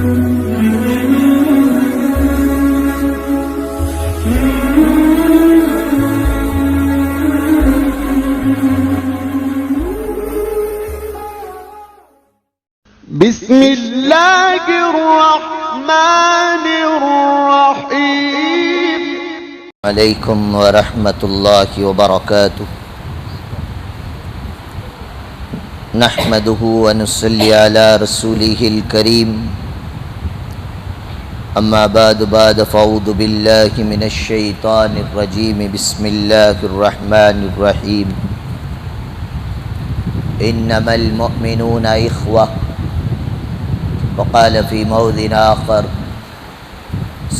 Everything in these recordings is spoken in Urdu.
بسم اللہ الرحمن الرحیم علیکم ورحمۃ اللہ وبرکاتہ نحمده ونصلی علی رسولہ الکریم اما بعد فاعوذ باللہ من الشیطان الرجیم بسم اللہ الرحمن الرحیم انما المؤمنون اخوہ وقال في موضع آخر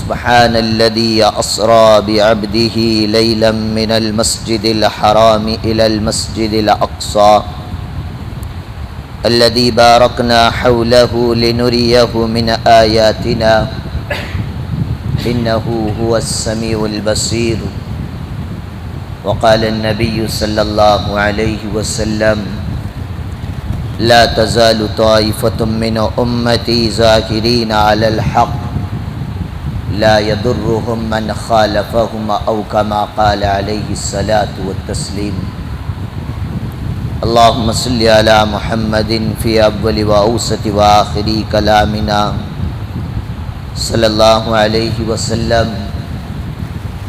سبحان الذي أسرى بعبده ليلا من المسجد الحرام إلى المسجد الأقصى الذي باركنا حوله لنريه من آياتنا إنه هو السميع البصير وقال النبي صلى الله عليه وسلم لا تزال طائفة من أمتي ظاهرين على الحق لا يضرهم من خالفهم أو كما قال عليه الصلاة والتسليم اللهم صل على محمد في أول وأوسط وآخر كلامنا صلى الله عليه وسلم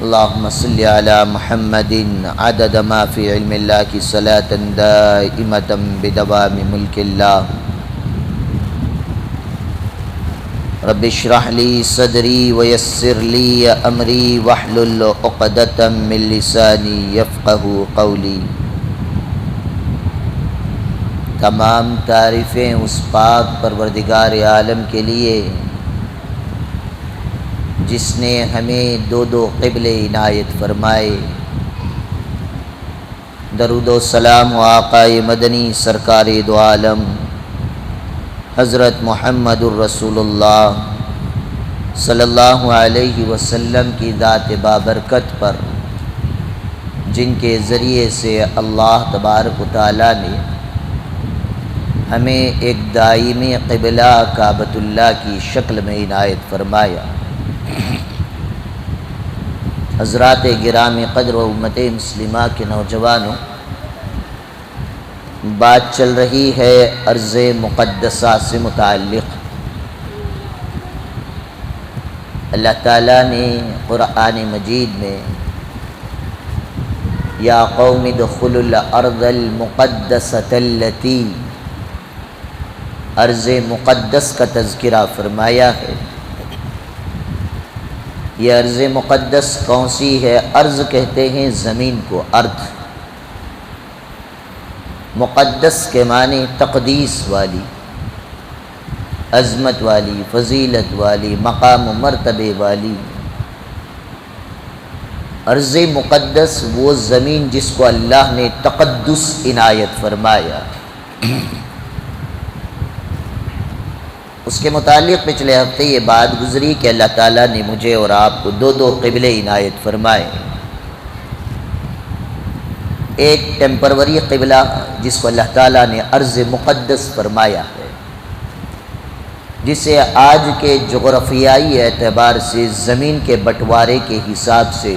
اللهم صل على محمد عدد ما في علم الله صلاة دائمة بدوام ملك الله رب اشرح لي صدري ويسر لي أمري واحلل عقدة من لساني يفقهوا قولي تمام تعریفیں اس پاک پروردگار عالم کے لیے جس نے ہمیں دو قبلے عنایت فرمائے۔ درود و سلام و آقا مدنی سرکار دو عالم حضرت محمد الرسول اللہ صلی اللہ علیہ وسلم کی ذات بابرکت پر، جن کے ذریعے سے اللہ تبارک و تعالیٰ نے ہمیں ایک دائمی قبلہ کعبۃ اللہ کی شکل میں عنایت فرمایا۔ حضرات گرامی قدر و امت مسلمہ کے نوجوانوں، بات چل رہی ہے ارض مقدسہ سے متعلق۔ اللہ تعالیٰ نے قرآن مجید میں یا قوم ادخلوا الارض المقدسۃ التی، ارض مقدس کا تذکرہ فرمایا ہے۔ یہ ارض مقدس کون سی ہے؟ ارض کہتے ہیں زمین کو، ارض مقدس کے معنی تقدیس والی، عظمت والی، فضیلت والی، مقام و مرتبے والی۔ ارض مقدس وہ زمین جس کو اللہ نے تقدس عنایت فرمایا۔ اس کے متعلق پچھلے ہفتے یہ بات گزری کہ اللہ تعالیٰ نے مجھے اور آپ کو دو قبلے عنایت فرمائے۔ ایک ٹیمپروری قبلہ جس کو اللہ تعالیٰ نے ارض مقدس فرمایا ہے، جسے آج کے جغرافیائی اعتبار سے زمین کے بٹوارے کے حساب سے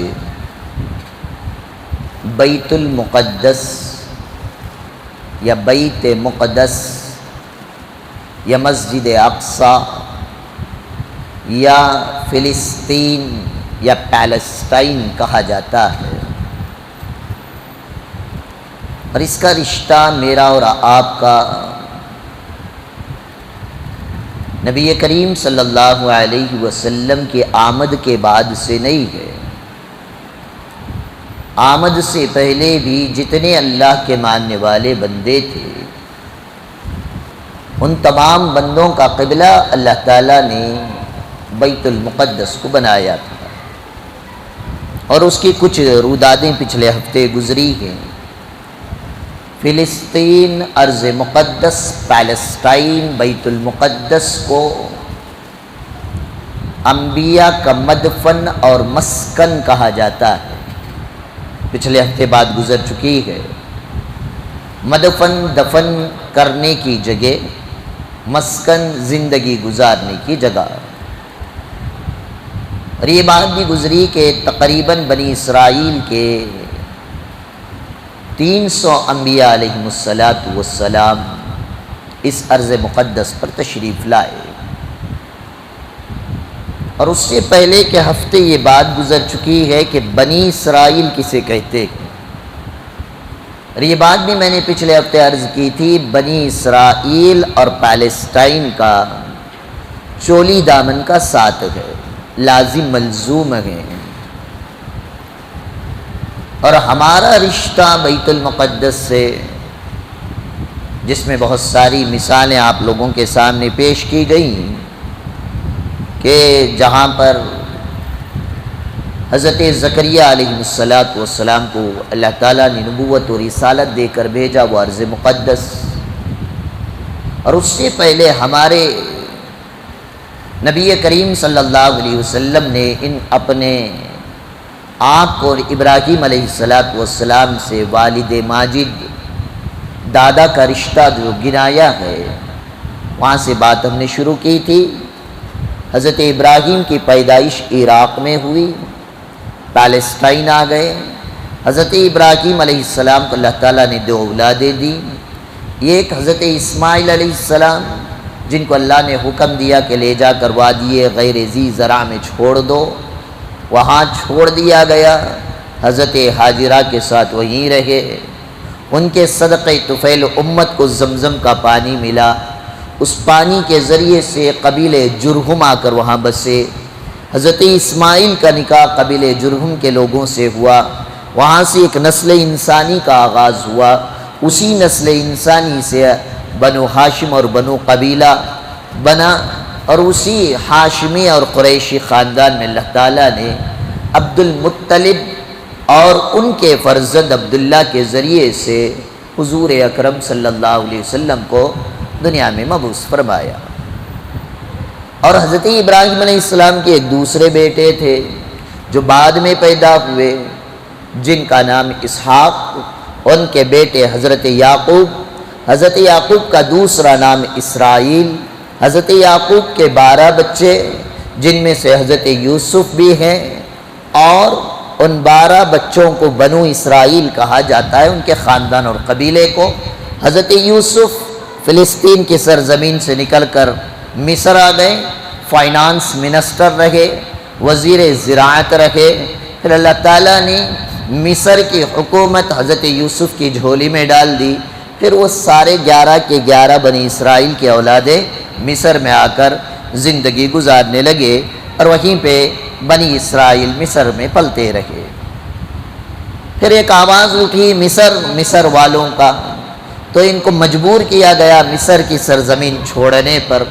بیت المقدس یا بیت مقدس یا مسجد اقصی یا فلسطین یا پیلسٹائن کہا جاتا ہے۔ اور اس کا رشتہ میرا اور آپ کا نبی کریم صلی اللہ علیہ وسلم کی آمد کے بعد سے نہیں ہے۔ آمد سے پہلے بھی جتنے اللہ کے ماننے والے بندے تھے، ان تمام بندوں کا قبلہ اللہ تعالیٰ نے بیت المقدس کو بنایا تھا۔ اور اس کی کچھ رودادیں پچھلے ہفتے گزری ہیں۔ فلسطین، ارض مقدس، پیلسٹائن، بیت المقدس کو انبیاء کا مدفن اور مسکن کہا جاتا ہے۔ پچھلے ہفتے بات گزر چکی ہے۔ مدفن، دفن کرنے کی جگہ، مسکن زندگی گزارنے کی جگہ۔ اور یہ بات بھی گزری کہ تقریباً بنی اسرائیل کے 300 انبیاء علیہم السلام اس ارض مقدس پر تشریف لائے، اور اس سے پہلے کے ہفتے یہ بات گزر چکی ہے کہ بنی اسرائیل کسے کہتے ہیں۔ اور یہ بات بھی میں نے پچھلے ہفتے عرض کی تھی، بنی اسرائیل اور پیلسٹائن کا چولی دامن کا ساتھ ہے، لازم ملزوم ہے، اور ہمارا رشتہ بیت المقدس سے، جس میں بہت ساری مثالیں آپ لوگوں کے سامنے پیش کی گئیں کہ جہاں پر حضرت زکریہ علیہ السلام کو اللہ تعالیٰ نے نبوت و رسالت دے کر بھیجا، وہ ارض مقدس، اور اس سے پہلے ہمارے نبی کریم صلی اللہ علیہ وسلم نے ان اپنے آپ اور ابراہیم علیہ السلام سے والد ماجد دادا کا رشتہ جو گنایا ہے، وہاں سے بات ہم نے شروع کی تھی۔ حضرت ابراہیم کی پیدائش عراق میں ہوئی، پیلسٹائن آ گئے۔ حضرت ابراہیم علیہ السلام کو اللہ تعالیٰ نے 2 اولادیں دی، ایک حضرت اسماعیل علیہ السلام جن کو اللہ نے حکم دیا کہ لے جا کر وادی غیر ذی زرع میں چھوڑ دو، وہاں چھوڑ دیا گیا، حضرت ہاجرہ کے ساتھ وہیں رہے، ان کے صدقہ طفیل امت کو زمزم کا پانی ملا، اس پانی کے ذریعے سے قبیلہ جرہم آ کر وہاں بسے، حضرت اسماعیل کا نکاح قبیلہ جرہم کے لوگوں سے ہوا، وہاں سے ایک نسل انسانی کا آغاز ہوا، اسی نسل انسانی سے بنو ہاشم اور بنو قبیلہ بنا، اور اسی ہاشمی اور قریشی خاندان میں اللہ تعالیٰ نے عبد المطلب اور ان کے فرزند عبداللہ کے ذریعے سے حضور اکرم صلی اللہ علیہ وسلم کو دنیا میں مبعوث فرمایا۔ اور حضرت ابراہیم علیہ السلام کے ایک دوسرے بیٹے تھے جو بعد میں پیدا ہوئے، جن کا نام اسحاق، ان کے بیٹے حضرت یعقوب، حضرت یعقوب کا دوسرا نام اسرائیل، حضرت یعقوب کے 12 بچے جن میں سے حضرت یوسف بھی ہیں، اور ان 12 بچوں کو بنو اسرائیل کہا جاتا ہے، ان کے خاندان اور قبیلے کو۔ حضرت یوسف فلسطین کی سرزمین سے نکل کر مصر آ گئے، فائنانس منسٹر رہے، وزیر زراعت رہے، پھر اللہ تعالیٰ نے مصر کی حکومت حضرت یوسف کی جھولی میں ڈال دی، پھر وہ سارے 11 کے 11 بنی اسرائیل کے اولادیں مصر میں آ کر زندگی گزارنے لگے، اور وہیں پہ بنی اسرائیل مصر میں پلتے رہے۔ پھر ایک آواز اٹھی مصر والوں کا، تو ان کو مجبور کیا گیا مصر کی سرزمین چھوڑنے پر۔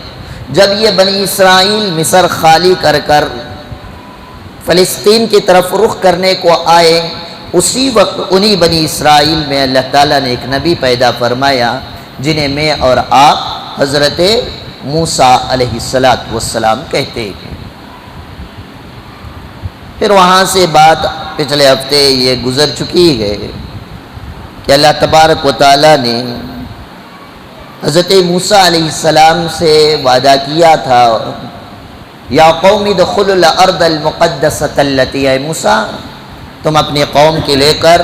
جب یہ بنی اسرائیل مصر خالی کر کر فلسطین کی طرف رخ کرنے کو آئے، اسی وقت انہی بنی اسرائیل میں اللہ تعالیٰ نے ایک نبی پیدا فرمایا جنہیں میں اور آپ حضرت موسیٰ علیہ السلام کہتے ہیں۔ پھر وہاں سے بات پچھلے ہفتے یہ گزر چکی ہے کہ اللہ تبارک و تعالیٰ نے حضرت موسیٰ علیہ السلام سے وعدہ کیا تھا، یا قوم ادخلوا الارض المقدسۃ التی، اے موسیٰ تم اپنی قوم کے لے کر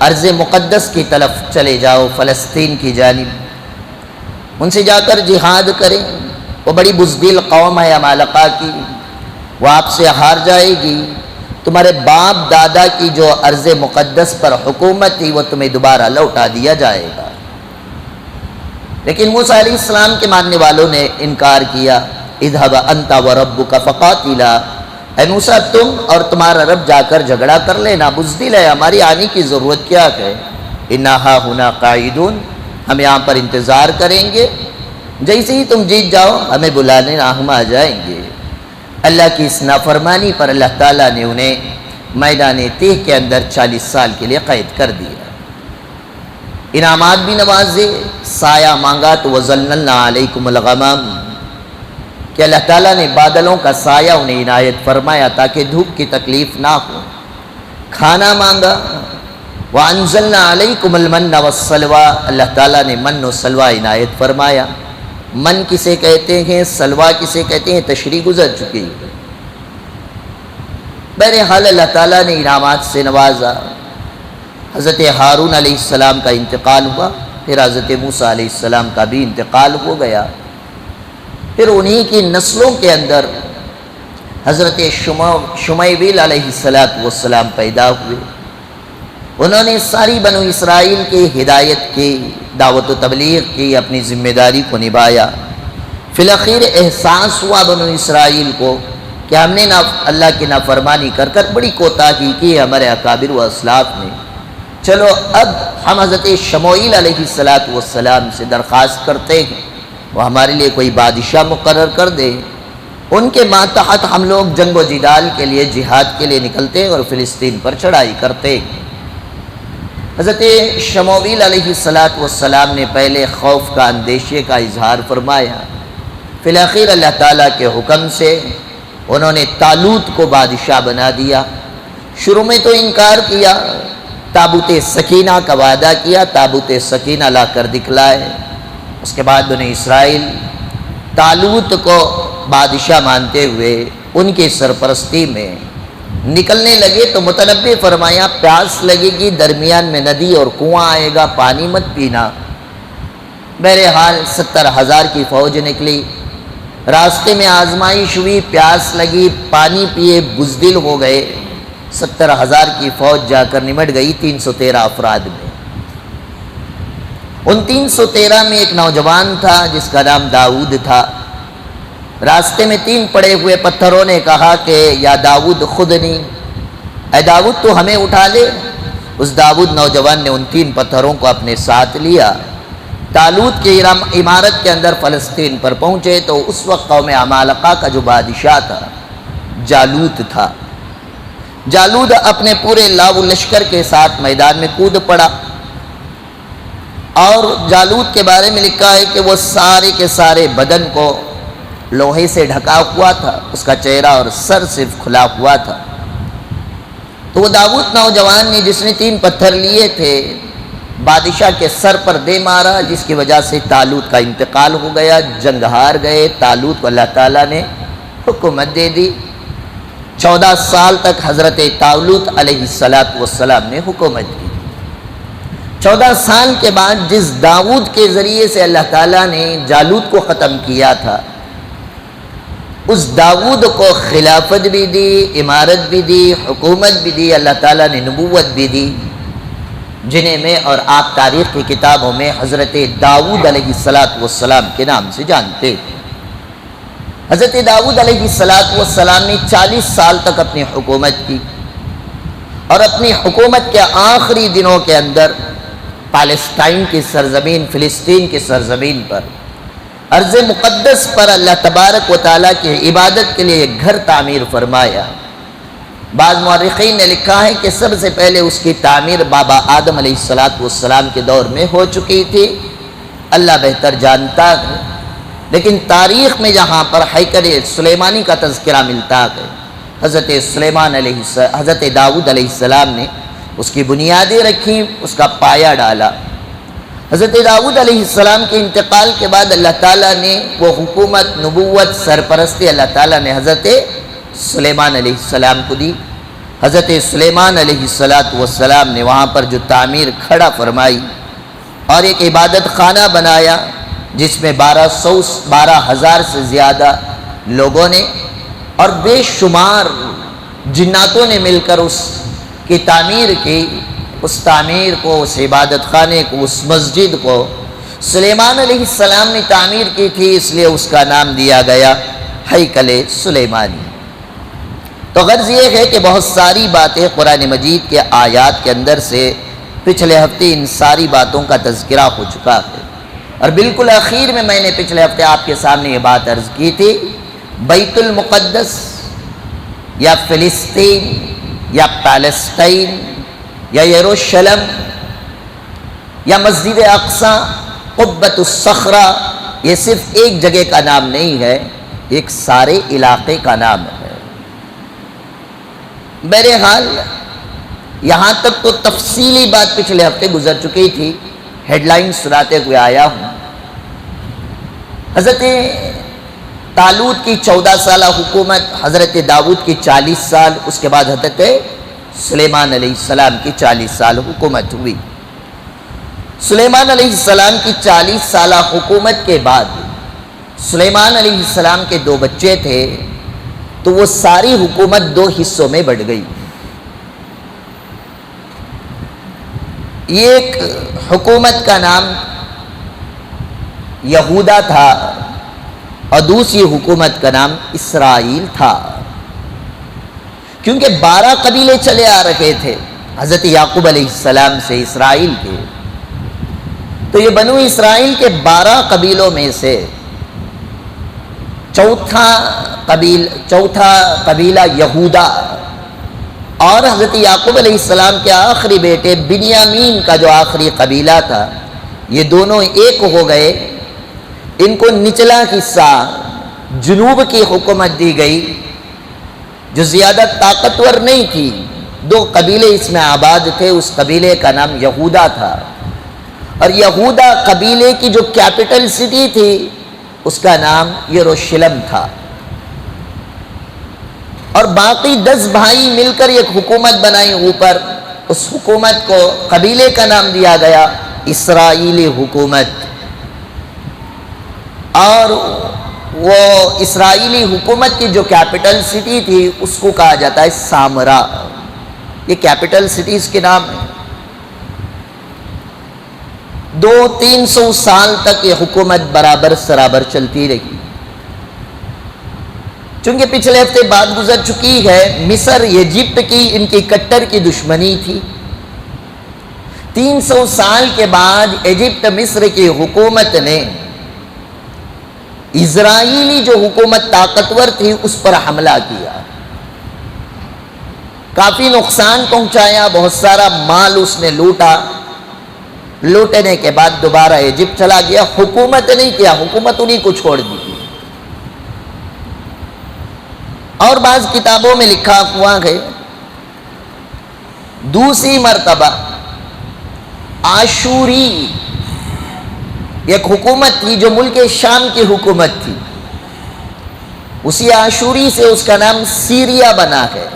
ارض مقدس کی طرف چلے جاؤ، فلسطین کی جانب، ان سے جا کر جہاد کریں، وہ بڑی بزدل قوم ہے عمالقہ کی، وہ آپ سے ہار جائے گی، تمہارے باپ دادا کی جو ارض مقدس پر حکومت تھی وہ تمہیں دوبارہ لوٹا دیا جائے گا۔ لیکن موسیٰ علیہ السلام کے ماننے والوں نے انکار کیا، اذهب انت وربك فقاتلا، اے موسیٰ تم اور تمہارا رب جا کر جھگڑا کر لینا، بزدل ہے، ہماری آنے کی ضرورت کیا ہے، انا ہاہنا قاعدون، ہم یہاں پر انتظار کریں گے، جیسے ہی تم جیت جاؤ ہمیں بلا لینا، ہم آ جائیں گے۔ اللہ کی اس نافرمانی پر اللہ تعالیٰ نے انہیں میدان تیہ کے اندر 40 سال کے لیے قید کر دیا، انعامات بھی نوازے، سایہ مانگا تو وَظَلَّلْنَا عَلَيْكُمُ الْغَمَامَ، کہ اللہ تعالیٰ نے بادلوں کا سایہ انہیں عنایت فرمایا تاکہ دھوپ کی تکلیف نہ ہو، کھانا مانگا، وَأَنزَلْنَا عَلَيْكُمُ الْمَنَّ وَالسَّلْوَىٰ، اللہ تعالیٰ نے من و سلوہ عنایت فرمایا، من کسے کہتے ہیں، سلوہ کسے کہتے ہیں، تشریح گزر چکی ہے۔ بہرحال اللہ تعالیٰ نے انعامات سے نوازا۔ حضرت ہارون علیہ السلام کا انتقال ہوا، پھر حضرت موسیٰ علیہ السلام کا بھی انتقال ہو گیا۔ پھر انہی کی نسلوں کے اندر حضرت شمیبیل علیہ السلام پیدا ہوئے۔ انہوں نے ساری بنو اسرائیل کی ہدایت کی، دعوت و تبلیغ کی، اپنی ذمہ داری کو نبھایا۔ فی الآخر احساس ہوا بنو اسرائیل کو کہ ہم نے اللہ کی نافرمانی کر کر بڑی کوتاہی کی ہمارے اکابر و اسلاف نے، چلو اب ہم حضرت شموئیل علیہ السلام سے درخواست کرتے ہیں وہ ہمارے لیے کوئی بادشاہ مقرر کر دے۔ ان کے ماتحت ہم لوگ جنگ و جدال کے لیے، جہاد کے لیے نکلتے ہیں اور فلسطین پر چڑھائی کرتے ہیں۔ حضرت شموئیل علیہ السلام نے پہلے خوف کا، اندیشے کا اظہار فرمایا۔ فی الآخر اللہ تعالیٰ کے حکم سے انہوں نے طالوت کو بادشاہ بنا دیا۔ شروع میں تو انکار کیا، تابوت سکینہ کا وعدہ کیا، تابوت سکینہ لا کر دکھلائے۔ اس کے بعد بنی اسرائیل طالوت کو بادشاہ مانتے ہوئے ان کی سرپرستی میں نکلنے لگے تو متنبی فرمایا پیاس لگے گی، درمیان میں ندی اور کنواں آئے گا، پانی مت پینا۔ بہرحال 70,000 کی فوج نکلی، راستے میں آزمائش ہوئی، پیاس لگی، پانی پیے، بزدل ہو گئے۔ 70,000 کی فوج جا کر نمٹ گئی 313 افراد میں۔ ان 313 میں ایک نوجوان تھا جس کا نام داؤد تھا۔ راستے میں 3 پڑے ہوئے پتھروں نے کہا کہ یا داؤد خودنی، اے داؤد تو ہمیں اٹھا لے۔ اس داؤد نوجوان نے ان 3 پتھروں کو اپنے ساتھ لیا۔ طالوت کی عمارت کے اندر فلسطین پر پہنچے تو اس وقت قوم عمالقہ کا جو بادشاہ تھا جالوت تھا۔ جالوت اپنے پورے لاو لشکر کے ساتھ میدان میں کود پڑا، اور جالوت کے بارے میں لکھا ہے کہ وہ سارے کے سارے بدن کو لوہے سے ڈھکا ہوا تھا، اس کا چہرہ اور سر صرف کھلا ہوا تھا۔ تو وہ داؤد نوجوان نے جس نے 3 پتھر لیے تھے بادشاہ کے سر پر دے مارا، جس کی وجہ سے طالوت کا انتقال ہو گیا، جنگ ہار گئے۔ طالوت کو اللہ تعالیٰ نے حکومت دے دی۔ 14 سال تک حضرت طالوت علیہ السلام نے حکومت کی۔ 14 سال کے بعد جس داؤد کے ذریعے سے اللہ تعالیٰ نے جالوت کو ختم کیا تھا، اس داؤد کو خلافت بھی دی، عمارت بھی دی، حکومت بھی دی، اللہ تعالیٰ نے نبوت بھی دی، جنہیں میں اور آپ تاریخ کی کتابوں میں حضرت داؤد علیہ السلام کے نام سے جانتے ہیں۔ حضرت داؤد علیہ السلام نے 40 سال تک اپنی حکومت کی، اور اپنی حکومت کے آخری دنوں کے اندر پالسٹائن کی سرزمین، فلسطین کی سرزمین پر، ارض مقدس پر اللہ تبارک و تعالیٰ کی عبادت کے لیے ایک گھر تعمیر فرمایا۔ بعض مورخین نے لکھا ہے کہ سب سے پہلے اس کی تعمیر بابا آدم علیہ السلام کے دور میں ہو چکی تھی، اللہ بہتر جانتا ہے۔ لیکن تاریخ میں جہاں پر ہیکل سلیمانی کا تذکرہ ملتا ہے، حضرت داؤد علیہ السلام نے اس کی بنیادیں رکھی، اس کا پایہ ڈالا۔ حضرت داؤد علیہ السلام کے انتقال کے بعد اللہ تعالیٰ نے وہ حکومت، نبوت، سرپرستی اللہ تعالیٰ نے حضرت سلیمان علیہ السلام کو دی۔ حضرت سلیمان علیہ السلام نے وہاں پر جو تعمیر کھڑا فرمائی اور ایک عبادت خانہ بنایا، جس میں 12,000 سے زیادہ لوگوں نے اور بے شمار جناتوں نے مل کر اس کی تعمیر کی۔ اس تعمیر کو، اس عبادت خانے کو، اس مسجد کو سلیمان علیہ السلام نے تعمیر کی تھی، اس لیے اس کا نام دیا گیا ہیکل سلیمانی۔ تو غرض یہ ہے کہ بہت ساری باتیں قرآن مجید کے آیات کے اندر سے پچھلے ہفتے ان ساری باتوں کا تذکرہ ہو چکا ہے، اور بالکل آخر میں نے پچھلے ہفتے آپ کے سامنے یہ بات عرض کی تھی، بیت المقدس یا فلسطین یا پیلسٹائن یا یروشلم یا مسجد اقصی، قبۃ الصخرہ، یہ صرف ایک جگہ کا نام نہیں ہے، ایک سارے علاقے کا نام ہے۔ بہرحال یہاں تک تو تفصیلی بات پچھلے ہفتے گزر چکی تھی، ہیڈ لائن سناتے ہوئے آیا ہوں۔ حضرت طالوت کی 14 سالہ حکومت، حضرت داؤد کی 40 سال، اس کے بعد حضرت سلیمان علیہ السلام کی 40 سال حکومت ہوئی۔ سلیمان علیہ السلام کی 40 سالہ حکومت کے بعد سلیمان علیہ السلام کے 2 بچے تھے، تو وہ ساری حکومت 2 حصوں میں بٹ گئی۔ ایک حکومت کا نام یہودا تھا اور دوسری حکومت کا نام اسرائیل تھا، کیونکہ 12 قبیلے چلے آ رہے تھے حضرت یعقوب علیہ السلام سے اسرائیل کے، تو یہ بنو اسرائیل کے 12 قبیلوں میں سے چوتھا قبیلہ یہودا اور حضرت یعقوب علیہ السلام کے آخری بیٹے بنیامین کا جو آخری قبیلہ تھا، یہ دونوں ایک ہو گئے۔ ان کو نچلا حصہ جنوب کی حکومت دی گئی جو زیادہ طاقتور نہیں تھی، 2 قبیلے اس میں آباد تھے، اس قبیلے کا نام یہودا تھا، اور یہودا قبیلے کی جو کیپٹل سٹی تھی اس کا نام یروشلم تھا، اور باقی 10 بھائی مل کر ایک حکومت بنائی اوپر، اس حکومت کو قبیلے کا نام دیا گیا اسرائیلی حکومت، اور وہ اسرائیلی حکومت کی جو کیپٹل سٹی تھی اس کو کہا جاتا ہے سامرا۔ یہ کیپٹل سٹیز کے نام ہیں۔ 200-300 سال تک یہ حکومت برابر سرابر چلتی رہی۔ چونکہ پچھلے ہفتے بات گزر چکی ہے، مصر ایجپٹ کی ان کی کٹر کی دشمنی تھی۔ 300 سال کے بعد ایجپٹ مصر کی حکومت نے اسرائیلی جو حکومت طاقتور تھی اس پر حملہ کیا، کافی نقصان پہنچایا، بہت سارا مال اس نے لوٹا، لوٹنے کے بعد دوبارہ ایجپٹ چلا گیا، حکومت نہیں کیا، حکومت انہیں کو چھوڑ دی۔ اور بعض کتابوں میں لکھا ہوا ہے دوسری مرتبہ آشوری ایک حکومت تھی جو ملک شام کی حکومت تھی، اسی آشوری سے اس کا نام سیریا بنا ہے۔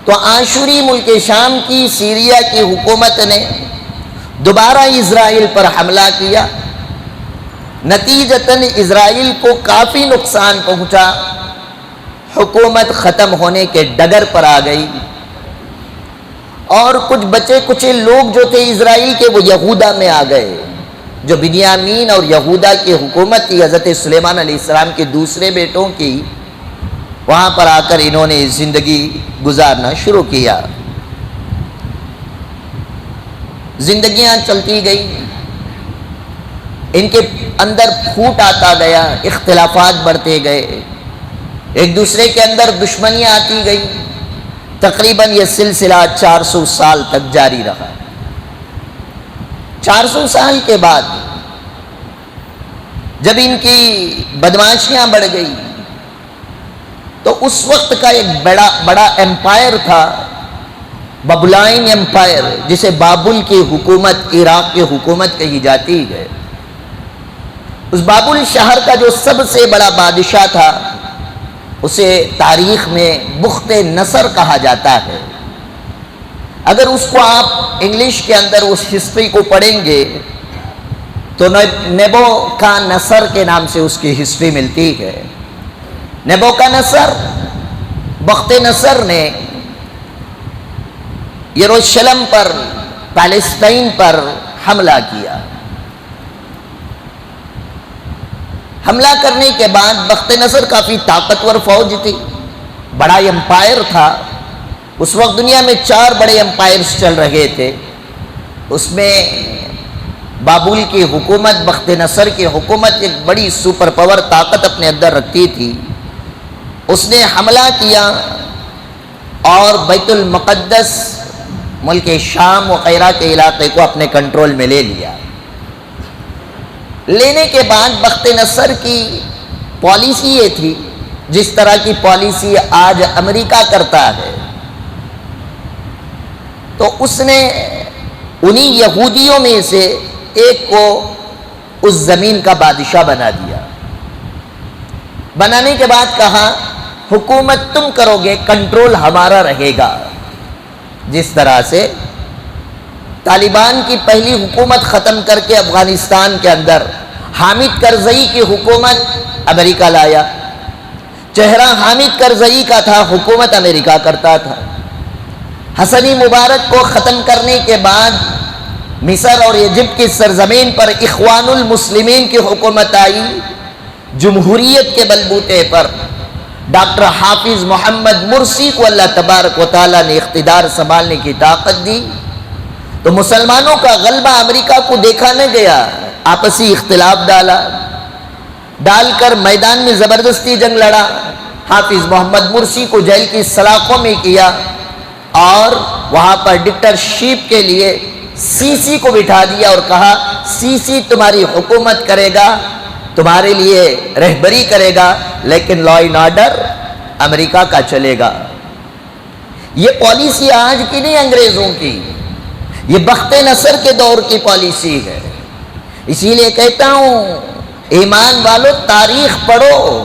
تو آشوری ملک شام کی سیریا کی حکومت نے دوبارہ اسرائیل پر حملہ کیا، نتیجتاً اسرائیل کو کافی نقصان پہنچا، حکومت ختم ہونے کے ڈگر پر آ گئی، اور کچھ بچے کچھ لوگ جو تھے اسرائیل کے وہ یہودا میں آ گئے، جو بنیامین اور یہودا کی حکومت تھی حضرت سلیمان علیہ السلام کے دوسرے بیٹوں کی، وہاں پر آ کر انہوں نے زندگی گزارنا شروع کیا۔ زندگیاں چلتی گئی، ان کے اندر پھوٹ آتا گیا، اختلافات بڑھتے گئے، ایک دوسرے کے اندر دشمنیاں آتی گئی، تقریباً یہ سلسلہ 400 سال تک جاری رہا۔ 400 سال کے بعد جب ان کی بدمعاشیاں بڑھ گئی تو اس وقت کا ایک بڑا ایمپائر تھا، بابلائن ایمپائر، جسے بابل کی حکومت، عراق کی حکومت کہی جاتی ہے۔ اس بابل شہر کا جو سب سے بڑا بادشاہ تھا اسے تاریخ میں بخت نصر کہا جاتا ہے۔ اگر اس کو آپ انگلش کے اندر اس ہسٹری کو پڑھیں گے تو نیبوکادنیزر کے نام سے اس کی ہسٹری ملتی ہے۔ نیبوکادنیزر، بخت نصر نے یروشلم پر، پیلسٹائن پر حملہ کیا۔ حملہ کرنے کے بعد بخت نصر کافی طاقتور فوج تھی، بڑا ایمپائر تھا۔ اس وقت دنیا میں 4 بڑے ایمپائرز چل رہے تھے، اس میں بابل کی حکومت، بخت نصر کی حکومت ایک بڑی سپر پاور طاقت اپنے اندر رکھتی تھی۔ اس نے حملہ کیا اور بیت المقدس، ملک شام وغیرہ کے علاقے کو اپنے کنٹرول میں لے لیا۔ لینے کے بعد بخت نصر کی پالیسی یہ تھی، جس طرح کی پالیسی آج امریکہ کرتا ہے، تو اس نے انہی یہودیوں میں سے ایک کو اس زمین کا بادشاہ بنا دیا۔ بنانے کے بعد کہا حکومت تم کرو گے، کنٹرول ہمارا رہے گا۔ جس طرح سے طالبان کی پہلی حکومت ختم کر کے افغانستان کے اندر حامد کرزئی کی حکومت امریکہ لایا۔ چہرہ حامد کرزئی کا تھا، حکومت امریکہ کرتا تھا۔ حسنی مبارک کو ختم کرنے کے بعد مصر اور ایجپٹ کی سرزمین پر اخوان المسلمین کی حکومت آئی۔ جمہوریت کے بلبوتے پر ڈاکٹر حافظ محمد مرسی کو اللہ تبارک و تعالیٰ نے اقتدار سنبھالنے کی طاقت دی، تو مسلمانوں کا غلبہ امریکہ کو دیکھا نہ گیا، آپسی اختلاف ڈال کر میدان میں زبردستی جنگ لڑا، حافظ محمد مرسی کو جیل کی سلاخوں میں کیا اور وہاں پر ڈکٹرشپ کے لیے سی سی کو بٹھا دیا اور کہا سی سی تمہاری حکومت کرے گا، تمہارے لیے رہبری کرے گا، لیکن لا اینڈ آرڈر امریکہ کا چلے گا۔ یہ پالیسی آج کی نہیں، انگریزوں کی، یہ بخت نصر کے دور کی پالیسی ہے۔ اسی لیے کہتا ہوں ایمان والو، تاریخ پڑھو،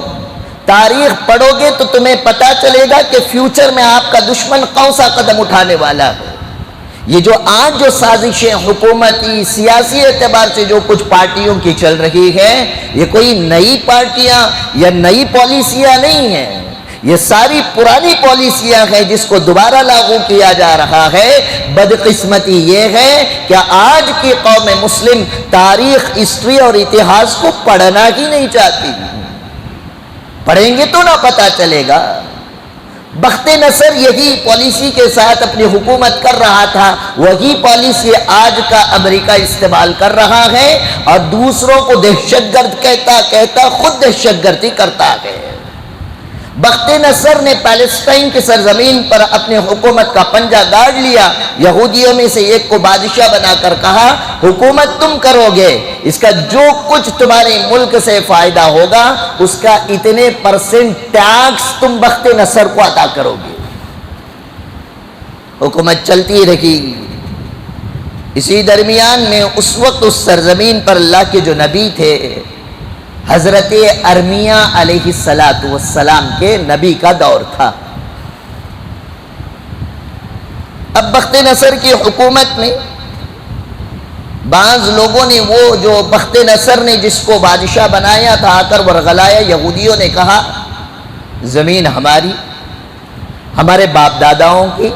تاریخ پڑھو گے تو تمہیں پتا چلے گا کہ فیوچر میں آپ کا دشمن کون سا قدم اٹھانے والا ہے۔ یہ جو آج جو سازشیں حکومتی سیاسی اعتبار سے جو کچھ پارٹیوں کی چل رہی ہے، یہ کوئی نئی پارٹیاں یا نئی پالیسیاں نہیں ہیں، یہ ساری پرانی پالیسیاں ہیں جس کو دوبارہ لاگو کیا جا رہا ہے۔ بدقسمتی یہ ہے کہ آج کی قوم مسلم تاریخ، ہسٹری اور اتہاس کو پڑھنا ہی نہیں چاہتی۔ پڑھیں گے تو نہ پتا چلے گا۔ بخت نصر یہی پالیسی کے ساتھ اپنی حکومت کر رہا تھا، وہی پالیسی آج کا امریکہ استعمال کر رہا ہے اور دوسروں کو دہشت گرد کہتا خود دہشت گردی کرتا ہے۔ بخت نصر نے پیلسٹائن کی سرزمین پر اپنے حکومت کا پنجہ گاڑ لیا، یہودیوں میں سے ایک کو بادشاہ بنا کر کہا حکومت تم کرو گے، اس کا جو کچھ تمہارے ملک سے فائدہ ہوگا اس کا اتنے پرسنٹ ٹیکس تم بخت نصر کو عطا کرو گے۔ حکومت چلتی رہی۔ اسی درمیان میں اس وقت اس سرزمین پر اللہ کے جو نبی تھے حضرت ارمیہ علیہ السلام کے نبی کا دور تھا۔ اب بخت نصر کی حکومت میں بعض لوگوں نے وہ جو بخت نصر نے جس کو بادشاہ بنایا تھا آ کر ورغلایا، یہودیوں نے کہا زمین ہماری، ہمارے باپ داداؤں کی،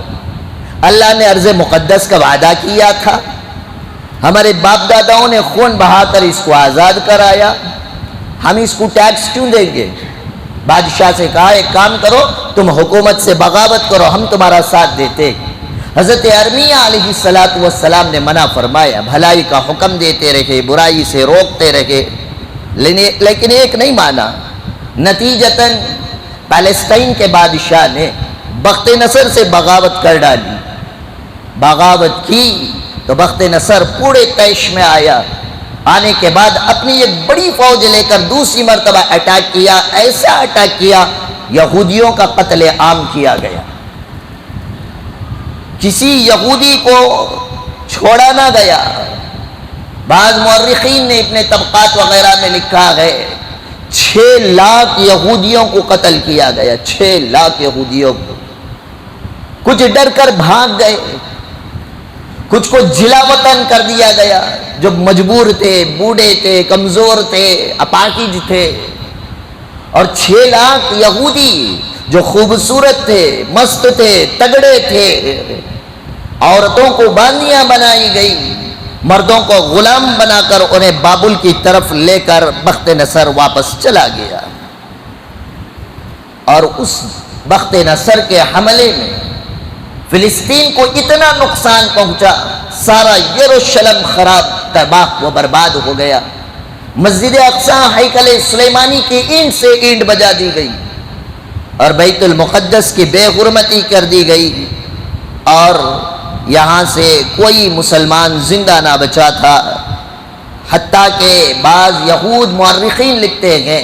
اللہ نے ارض مقدس کا وعدہ کیا تھا، ہمارے باپ داداؤں نے خون بہا کر اس کو آزاد کرایا، ہم اس کو ٹیکس کیوں دیں گے؟ بادشاہ سے کہا ایک کام کرو، تم حکومت سے بغاوت کرو، ہم تمہارا ساتھ دیتے۔ حضرت ارمیہ علیہ السلام نے منع فرمایا، بھلائی کا حکم دیتے رہے، برائی سے روکتے رہے، لیکن ایک نہیں مانا۔ نتیجتاً پیلسٹائن کے بادشاہ نے بخت نصر سے بغاوت کر ڈالی۔ بغاوت کی تو بخت نصر پورے طیش میں آیا، آنے کے بعد اپنی ایک بڑی فوج لے کر دوسری مرتبہ اٹیک کیا، ایسا اٹیک کیا یہودیوں کا قتل عام کیا گیا، کسی یہودی کو چھوڑا نہ گیا۔ بعض مورخین نے اپنے طبقات وغیرہ میں لکھا ہے 6 لاکھ یہودیوں کو قتل کیا گیا، 6 لاکھ یہودیوں کو۔ کچھ ڈر کر بھاگ گئے، کچھ کو جلا وطن کر دیا گیا، جو مجبور تھے، بوڑھے تھے، کمزور تھے، اپاہج تھے۔ اور 6 لاکھ یہودی جو خوبصورت تھے، مست تھے، تگڑے تھے، عورتوں کو باندیاں بنائی گئی، مردوں کو غلام بنا کر انہیں بابل کی طرف لے کر بخت نصر واپس چلا گیا۔ اور اس بخت نصر کے حملے میں فلسطین کو اتنا نقصان پہنچا، سارا یروشلم خراب، تباہ و برباد ہو گیا۔ مسجد اقصی ہیکل سلیمانی کی اینٹ سے اینٹ بجا دی گئی اور بیت المقدس کی بے حرمتی کر دی گئی، اور یہاں سے کوئی مسلمان زندہ نہ بچا تھا۔ حتیٰ کہ بعض یہود مورخین لکھتے ہیں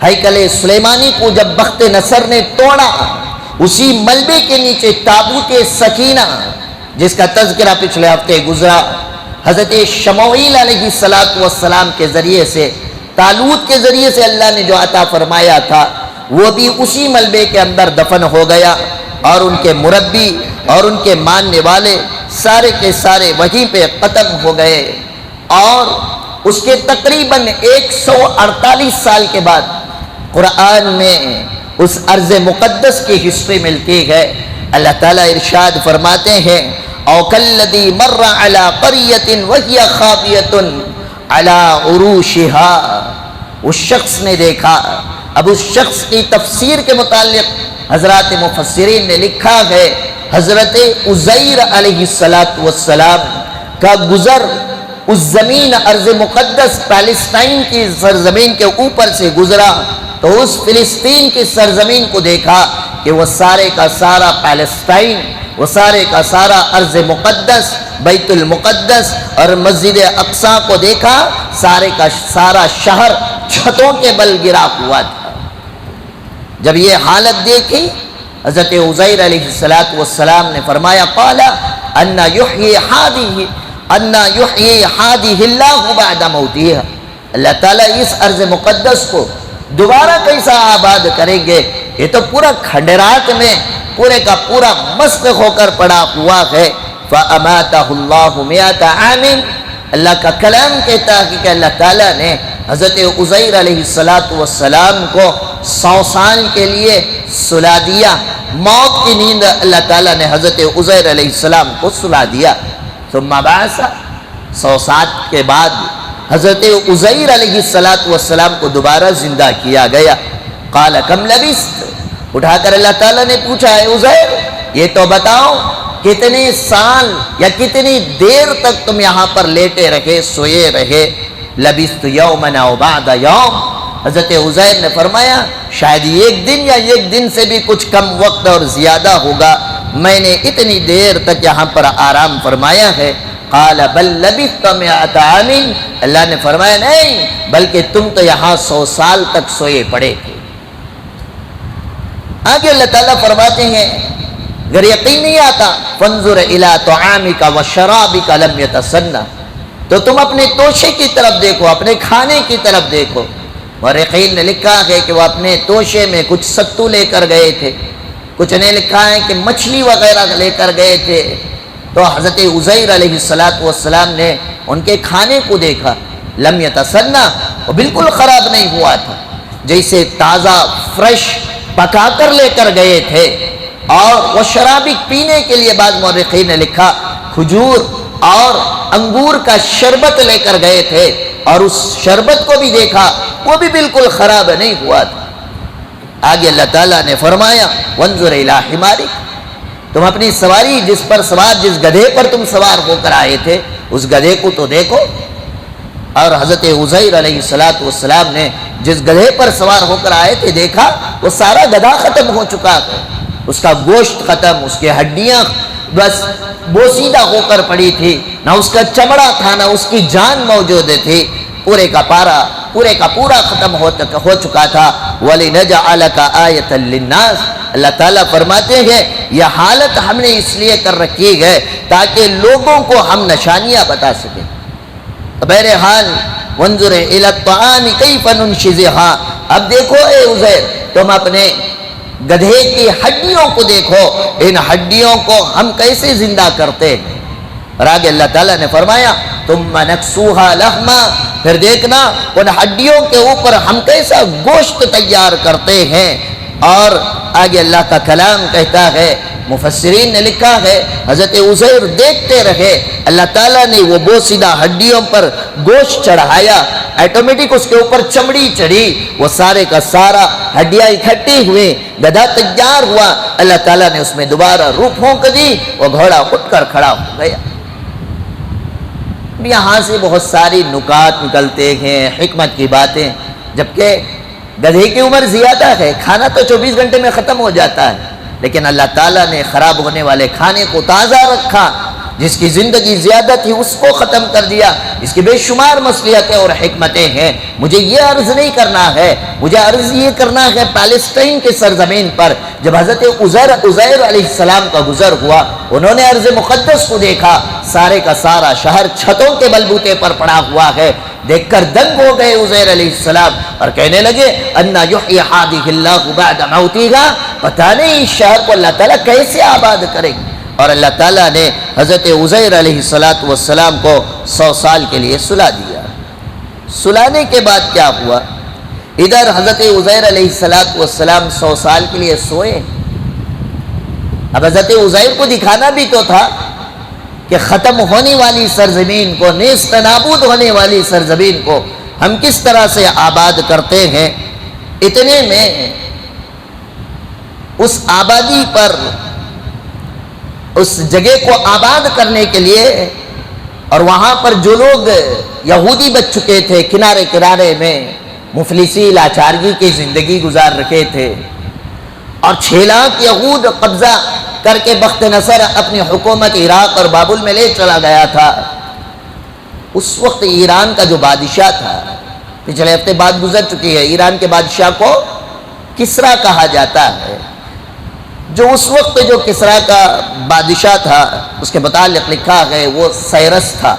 ہیکل سلیمانی کو جب بخت نصر نے توڑا، اسی ملبے کے نیچے تابوت سکینہ جس کا تذکرہ پچھلے ہفتے گزرا، حضرت شموئیل علیہ السلام کے ذریعے سے، طالوت کے ذریعے سے اللہ نے جو عطا فرمایا تھا وہ بھی اسی ملبے کے اندر دفن ہو گیا، اور ان کے مربی اور ان کے ماننے والے سارے کے سارے وہیں پہ ختم ہو گئے۔ اور اس کے تقریباً 148 سال کے بعد قرآن میں اس ارض مقدس کی ہسٹری ملتی ہے۔ اللہ تعالیٰ ارشاد فرماتے ہیں او کالذی مر علی قریۃ وہی خاویۃ علی عروشہا، اس شخص نے دیکھا۔ اب اس شخص کی تفسیر کے متعلق حضرات مفسرین نے لکھا ہے حضرت عزیر علیہ السلام کا گزر اس زمین ارض مقدس پیلسٹائن کی سرزمین کے اوپر سے گزرا تو اس فلسطین کی سرزمین کو دیکھا کہ وہ سارے کا سارا پیلسٹائن، وہ سارے کا سارا ارض مقدس، بیت المقدس اور مسجد اقصی کو دیکھا، سارے کا سارا شہر چھتوں کے بل گرا ہوا تھا۔ جب یہ حالت دیکھی حضرت عزیر علیہ السلام نے فرمایا قال ان یحیی ہذہ اللہ بعد موتها، اللہ تعالیٰ اس ارض مقدس کو دوبارہ کیسا آباد کریں گے؟ یہ تو پورا کھنڈرات میں پورے کا پورا مسخ ہو کر پڑا ہوا ہے۔ فَأَمَاتَهُ اللَّهُ مِئَةَ عَامٍ، اللہ کا کلام کہتا ہے کہ اللہ تعالیٰ نے حضرت عزیر علیہ السلام کو 100 سال کے لیے سلا دیا، موت کی نیند اللہ تعالیٰ نے حضرت عزیر علیہ السلام کو سلا دیا۔ ثم بعث، 100 سال کے بعد حضرت عزیر علیہ السلام کو دوبارہ زندہ کیا گیا۔ قال کم لبثت، اٹھا کر اللہ تعالیٰ نے پوچھا اے عزیر یہ تو بتاؤ کتنے سال یا کتنی دیر تک تم یہاں پر لیٹے رہے، سوئے رہے؟ لبثت یوما او بعد یوم، حضرت عزیر نے فرمایا شاید ایک دن یا ایک دن سے بھی کچھ کم وقت اور زیادہ ہوگا، میں نے اتنی دیر تک یہاں پر آرام فرمایا ہے۔ قال بل لبثت 100 عام، اللہ نے فرمایا نہیں بلکہ تم تو یہاں 100 سال تک سوئے پڑے تھے۔ آگے اللہ تعالیٰ فرماتے ہیں اگر یقین نہیں آتا فانظر الی طعامک وشرابک لم یتسنہ، تو تم اپنے توشے کی طرف دیکھو، اپنے کھانے کی طرف دیکھو۔ مورخین نے لکھا ہے کہ وہ اپنے توشے میں کچھ ستو لے کر گئے تھے، کچھ نے لکھا ہے کہ مچھلی وغیرہ لے کر گئے تھے۔ تو حضرت عزیر علیہ السلام نے ان کے کھانے کو دیکھا، لم یتسنہ، وہ بالکل خراب نہیں ہوا تھا، جیسے تازہ فریش پکا کر لے کر گئے تھے۔ اور وہ شرابی پینے کے لیے بعض مورخین نے لکھا کھجور اور انگور کا شربت لے کر گئے تھے، اور اس شربت کو بھی دیکھا وہ بھی بالکل خراب نہیں ہوا تھا۔ آگے اللہ تعالیٰ نے فرمایا وانظر الی حمارک، تم اپنی سواری جس پر سوار، جس گدھے پر تم سوار ہو کر آئے تھے اس گدھے کو تو دیکھو۔ اور حضرت عزیر علیہ السلام نے جس گدھے پر سوار ہو کر آئے تھے دیکھا وہ سارا گدھا ختم ہو چکا تھا، اس کا گوشت ختم، اس کی ہڈیاں بس بوسیدہ ہو کر پڑی تھی، نہ اس کا چمڑا تھا نہ اس کی جان موجود تھی، پورے کا پورا ختم ہو چکا تھا۔ وَلِنَجْعَلَكَ آیَةً لِلنَّاسِ، اللہ تعالیٰ فرماتے ہیں یہ حالت ہم نے اس لیے کر رکھی ہے تاکہ لوگوں کو ہم نشانیاں بتا سکیں۔ بہرحال وانظر الی الطعام کیف ننشزها، اب دیکھو اے عزیر تم اپنے گدھے کی ہڈیوں کو دیکھو، ان ہڈیوں کو ہم کیسے زندہ کرتے ہیں۔ اور آگے اللہ تعالیٰ نے فرمایا ثم نکسوها لحما، پھر دیکھنا ان ہڈیوں کے اوپر ہم کیسا گوشت تیار کرتے ہیں۔ اور آگے اللہ کا کلام کہتا ہے، مفسرین نے لکھا ہے حضرت عزیر دیکھتے رہے، اللہ تعالیٰ نے وہ بوسیدہ ہڈیوں پر گوشت چڑھایا، ایٹومیٹک اس کے اوپر چمڑی چڑھی، وہ سارے کا سارا ہڈیاں اکٹھی ہوئی، گدھا تیار ہوا، اللہ تعالیٰ نے اس میں دوبارہ روح پھونک دی، وہ گھوڑا اٹھ کر کھڑا ہو گیا۔ یہاں سے بہت ساری نکات نکلتے ہیں، حکمت کی باتیں، جبکہ گدھے کی عمر زیادہ ہے، کھانا تو 24 گھنٹے میں ختم ہو جاتا ہے، لیکن اللہ تعالیٰ نے خراب ہونے والے کھانے کو تازہ رکھا، جس کی زندگی زیادہ تھی اس کو ختم کر دیا. اس کی بے شمار مصلحتیں اور حکمتیں ہیں. مجھے یہ عرض نہیں کرنا ہے، مجھے عرض یہ کرنا ہے پیلسٹین کے سرزمین پر جب حضرت عزیر علیہ السلام کا گزر ہوا، انہوں نے ارض مقدس کو دیکھا، سارے کا سارا شہر چھتوں کے بلبوتے پر پڑا ہوا ہے. دیکھ کر دنگ ہو گئے عزیر علیہ السلام اور کہنے لگے انا یحیی ہذہ اللہ بعد موتہا، پتہ نہیں اس شہر کو اللہ تعالیٰ کیسے آباد کرے گا. اور اللہ تعالیٰ نے حضرت عزیر علیہ السلام کو 100 سال کے لیے سلا دیا. سلانے کے بعد کیا ہوا؟ ادھر حضرت عزیر علیہ السلام 100 سال کے لیے سوئے. اب حضرت عزیر کو دکھانا بھی تو تھا کہ ختم ہونے والی سرزمین کو، نیست نابود ہونے والی سرزمین کو ہم کس طرح سے آباد کرتے ہیں. اتنے میں اس آبادی پر، اس جگہ کو آباد کرنے کے لیے، اور وہاں پر جو لوگ یہودی بچ چکے تھے کنارے کنارے میں مفلسی لاچارگی کی زندگی گزار رکھے تھے، اور 6 لاکھ یہود قبضہ کر کے بخت نصر اپنی حکومت عراق اور بابل میں لے چلا گیا تھا. اس وقت ایران کا جو بادشاہ تھا، پچھلے ہفتے بات گزر چکی ہے، ایران کے بادشاہ کو کسرا کہا جاتا ہے. جو اس وقت جو کسرا کا بادشاہ تھا اس کے متعلق لکھا ہے وہ سائرس تھا.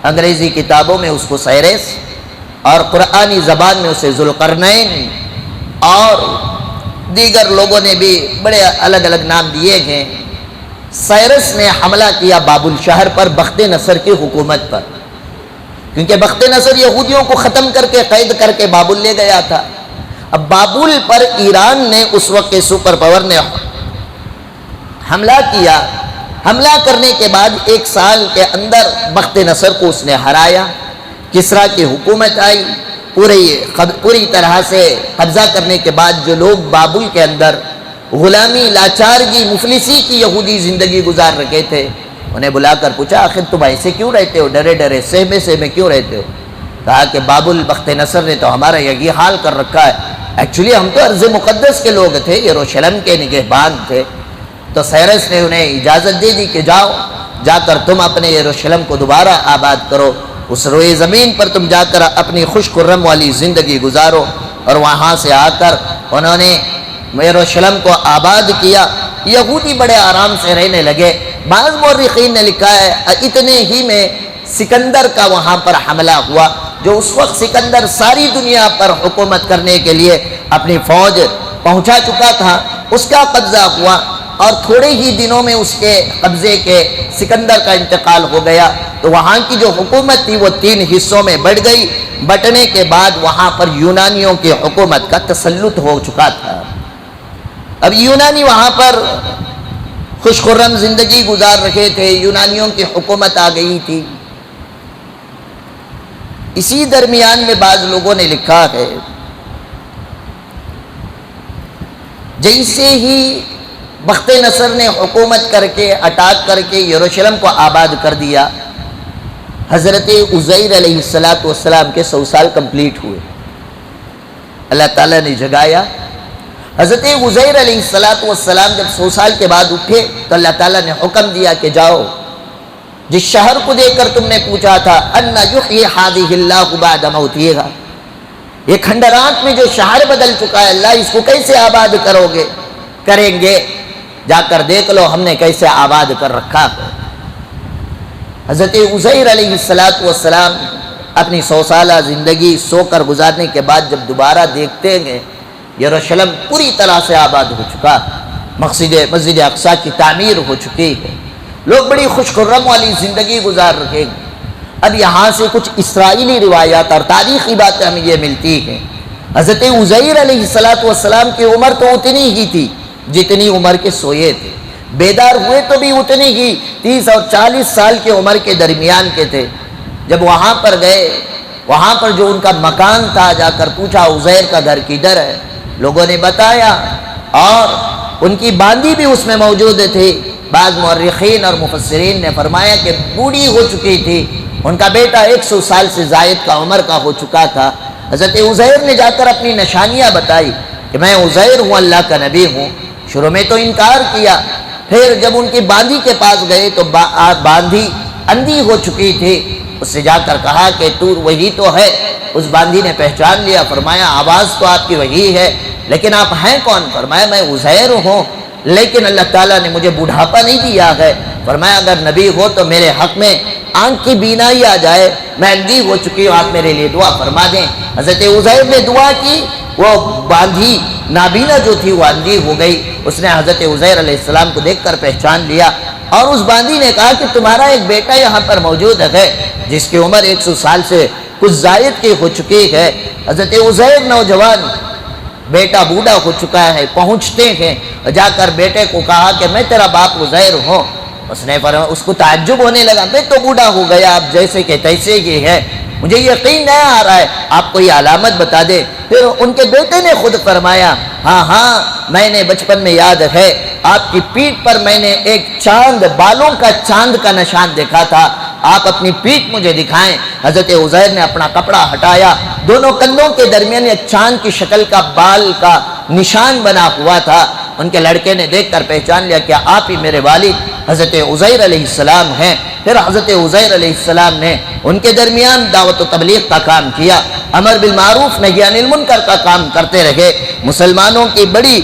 انگریزی کتابوں میں اس کو سائرس اور قرآنی زبان میں اسے ذوالقرنین اور دیگر لوگوں نے بھی بڑے الگ الگ نام دیے ہیں. سائرس نے حملہ کیا بابل شہر پر بخت نصر کی حکومت پر، کیونکہ بخت نصر یہودیوں کو ختم کر کے قید کر کے بابل لے گیا تھا. اب بابل پر ایران نے اس وقت کے سپر پاور نے حملہ کیا. حملہ کرنے کے بعد 1 سال کے اندر بخت نصر کو اس نے ہرایا. کسرا کی حکومت آئی، پوری طرح سے قبضہ کرنے کے بعد جو لوگ بابل کے اندر غلامی، لاچارگی، مفلسی کی یہودی زندگی گزار رکھے تھے، انہیں بلا کر پوچھا آخر تم ایسے کیوں رہتے ہو، ڈرے ڈرے سہمے کیوں رہتے ہو؟ کہا کہ بابل بخت نصر نے تو ہمارا یہی حال کر رکھا ہے. ایکچولی ہم تو ارض مقدس کے لوگ تھے، یروشلم کے نگہبان تھے. تو سائرس نے انہیں اجازت دے دی کہ جا کر تم اپنے یروشلم کو دوبارہ آباد کرو، اس روئے زمین پر تم جا کر اپنی خوش خرم والی زندگی گزارو. اور وہاں سے آ کر انہوں نے یروشلم کو آباد کیا. یہودی بڑے آرام سے رہنے لگے. بعض مورخین نے لکھا ہے اتنے ہی میں سکندر کا وہاں پر حملہ ہوا، جو اس وقت سکندر ساری دنیا پر حکومت کرنے کے لیے اپنی فوج پہنچا چکا تھا، اس کا قبضہ ہوا. اور تھوڑے ہی دنوں میں اس کے قبضے کے سکندر کا انتقال ہو گیا. تو وہاں کی جو حکومت تھی وہ 3 حصوں میں بٹ گئی. بٹنے کے بعد وہاں پر یونانیوں کی حکومت کا تسلط ہو چکا تھا. اب یونانی وہاں پر خوش خرم زندگی گزار رکھے تھے، یونانیوں کی حکومت آ گئی تھی. اسی درمیان میں بعض لوگوں نے لکھا ہے جیسے ہی بخت نصر نے حکومت کر کے اٹیک کر کے یروشلم کو آباد کر دیا، حضرت عزیر علیہ السلام کے 100 سال کمپلیٹ ہوئے. اللہ تعالیٰ نے جگایا. حضرت عزیر علیہ السلام جب 100 سال کے بعد اٹھے تو اللہ تعالیٰ نے حکم دیا کہ جاؤ جس شہر کو دیکھ کر تم نے پوچھا تھا انا یحیی ہذہ اللہ بعد موتہا، یہ کھنڈرات میں جو شہر بدل چکا ہے اللہ اس کو کیسے آباد کریں گے، جا کر دیکھ لو ہم نے کیسے آباد کر رکھا ہے. حضرت عزیر علیہ السلام اپنی 100 سالہ زندگی سو کر گزارنے کے بعد جب دوبارہ دیکھتے ہیں یروشلم پوری طرح سے آباد ہو چکا، مسجد اقصی کی تعمیر ہو چکی ہے، لوگ بڑی خوش خرم والی زندگی گزار رہے ہیں. اب یہاں سے کچھ اسرائیلی روایات اور تاریخی باتیں ہمیں یہ ملتی ہیں. حضرت عزیر علیہ السلام کی عمر تو اتنی ہی تھی جتنی عمر کے سوئے تھے، بیدار ہوئے تو بھی اتنی ہی 30 اور 40 سال کی عمر کے درمیان کے تھے. جب وہاں پر گئے، وہاں پر جو ان کا مکان تھا، جا کر پوچھا عزیر کا گھر کدھر ہے، لوگوں نے بتایا اور ان کی باندی بھی اس میں موجود تھی. بعض مورخین اور مفسرین نے فرمایا کہ بوڑھی ہو چکی تھی، ان کا بیٹا 100 سال سے زائد کا عمر کا ہو چکا تھا. حضرت عزیر نے جا کر اپنی نشانیاں بتائی کہ میں عزیر ہوں، اللہ کا نبی ہوں. شروع میں تو انکار کیا، پھر جب ان کی باندھی کے پاس گئے تو باندھی اندھی ہو چکی تھی، اس سے جا کر کہا کہ تو وہی تو ہے۔ اس باندھی نے پہچان لیا، فرمایا آواز تو آپ کی وہی ہے، لیکن آپ ہیں کون؟ فرمایا میں عزیر ہوں، لیکن اللہ تعالیٰ نے مجھے بوڑھاپا نہیں دیا ہے۔ فرمایا اگر نبی ہو تو میرے حق میں آنکھ کی بینائی آ جائے، میں اندھی ہو چکی ہوں، آپ میرے لیے دعا فرما دیں۔ حضرت عزیر نے دعا کی، وہ باندھی نابینا جو تھی وہ اندھی ہو گئی۔ اس نے حضرت عزیر علیہ السلام کو دیکھ کر پہچان لیا، اور اس باندھی نے کہا کہ تمہارا ایک بیٹا یہاں پر موجود ہے جس کی عمر 100 سال سے کچھ زائد کی ہو چکی ہے۔ حضرت عزیر نوجوان، بیٹا بوڑھا ہو چکا ہے، پہنچتے ہیں، جا کر بیٹے کو کہا کہ میں تیرا باپ عزیر ہوں۔ اس کو تعجب ہونے لگا، میں تو بوڑھا ہو گیا، آپ جیسے کہ تیسے ہی ہے، مجھے یقین نہیں آ رہا ہے، آپ کوئی علامت بتا دے۔ پھر ان کے بیٹے نے خود فرمایا، ہاں میں نے بچپن میں یاد ہے آپ کی پیٹھ پر میں نے ایک چاند، بالوں کا چاند کا نشان دیکھا تھا، آپ اپنی پیٹھ مجھے دکھائیں۔ حضرت عزیر نے اپنا کپڑا ہٹایا، دونوں کندھوں کے درمیان ایک چاند کی شکل کا بال کا نشان بنا ہوا تھا۔ ان کے لڑکے نے دیکھ کر پہچان لیا کہ آپ ہی میرے والد حضرت عزیر علیہ السلام ہیں۔ پھر حضرت عزیر علیہ السلام نے ان کے درمیان دعوت و تبلیغ کا کام کیا، امر بالمعروف نہی عن المنکر کا کام کرتے رہے، مسلمانوں کی بڑی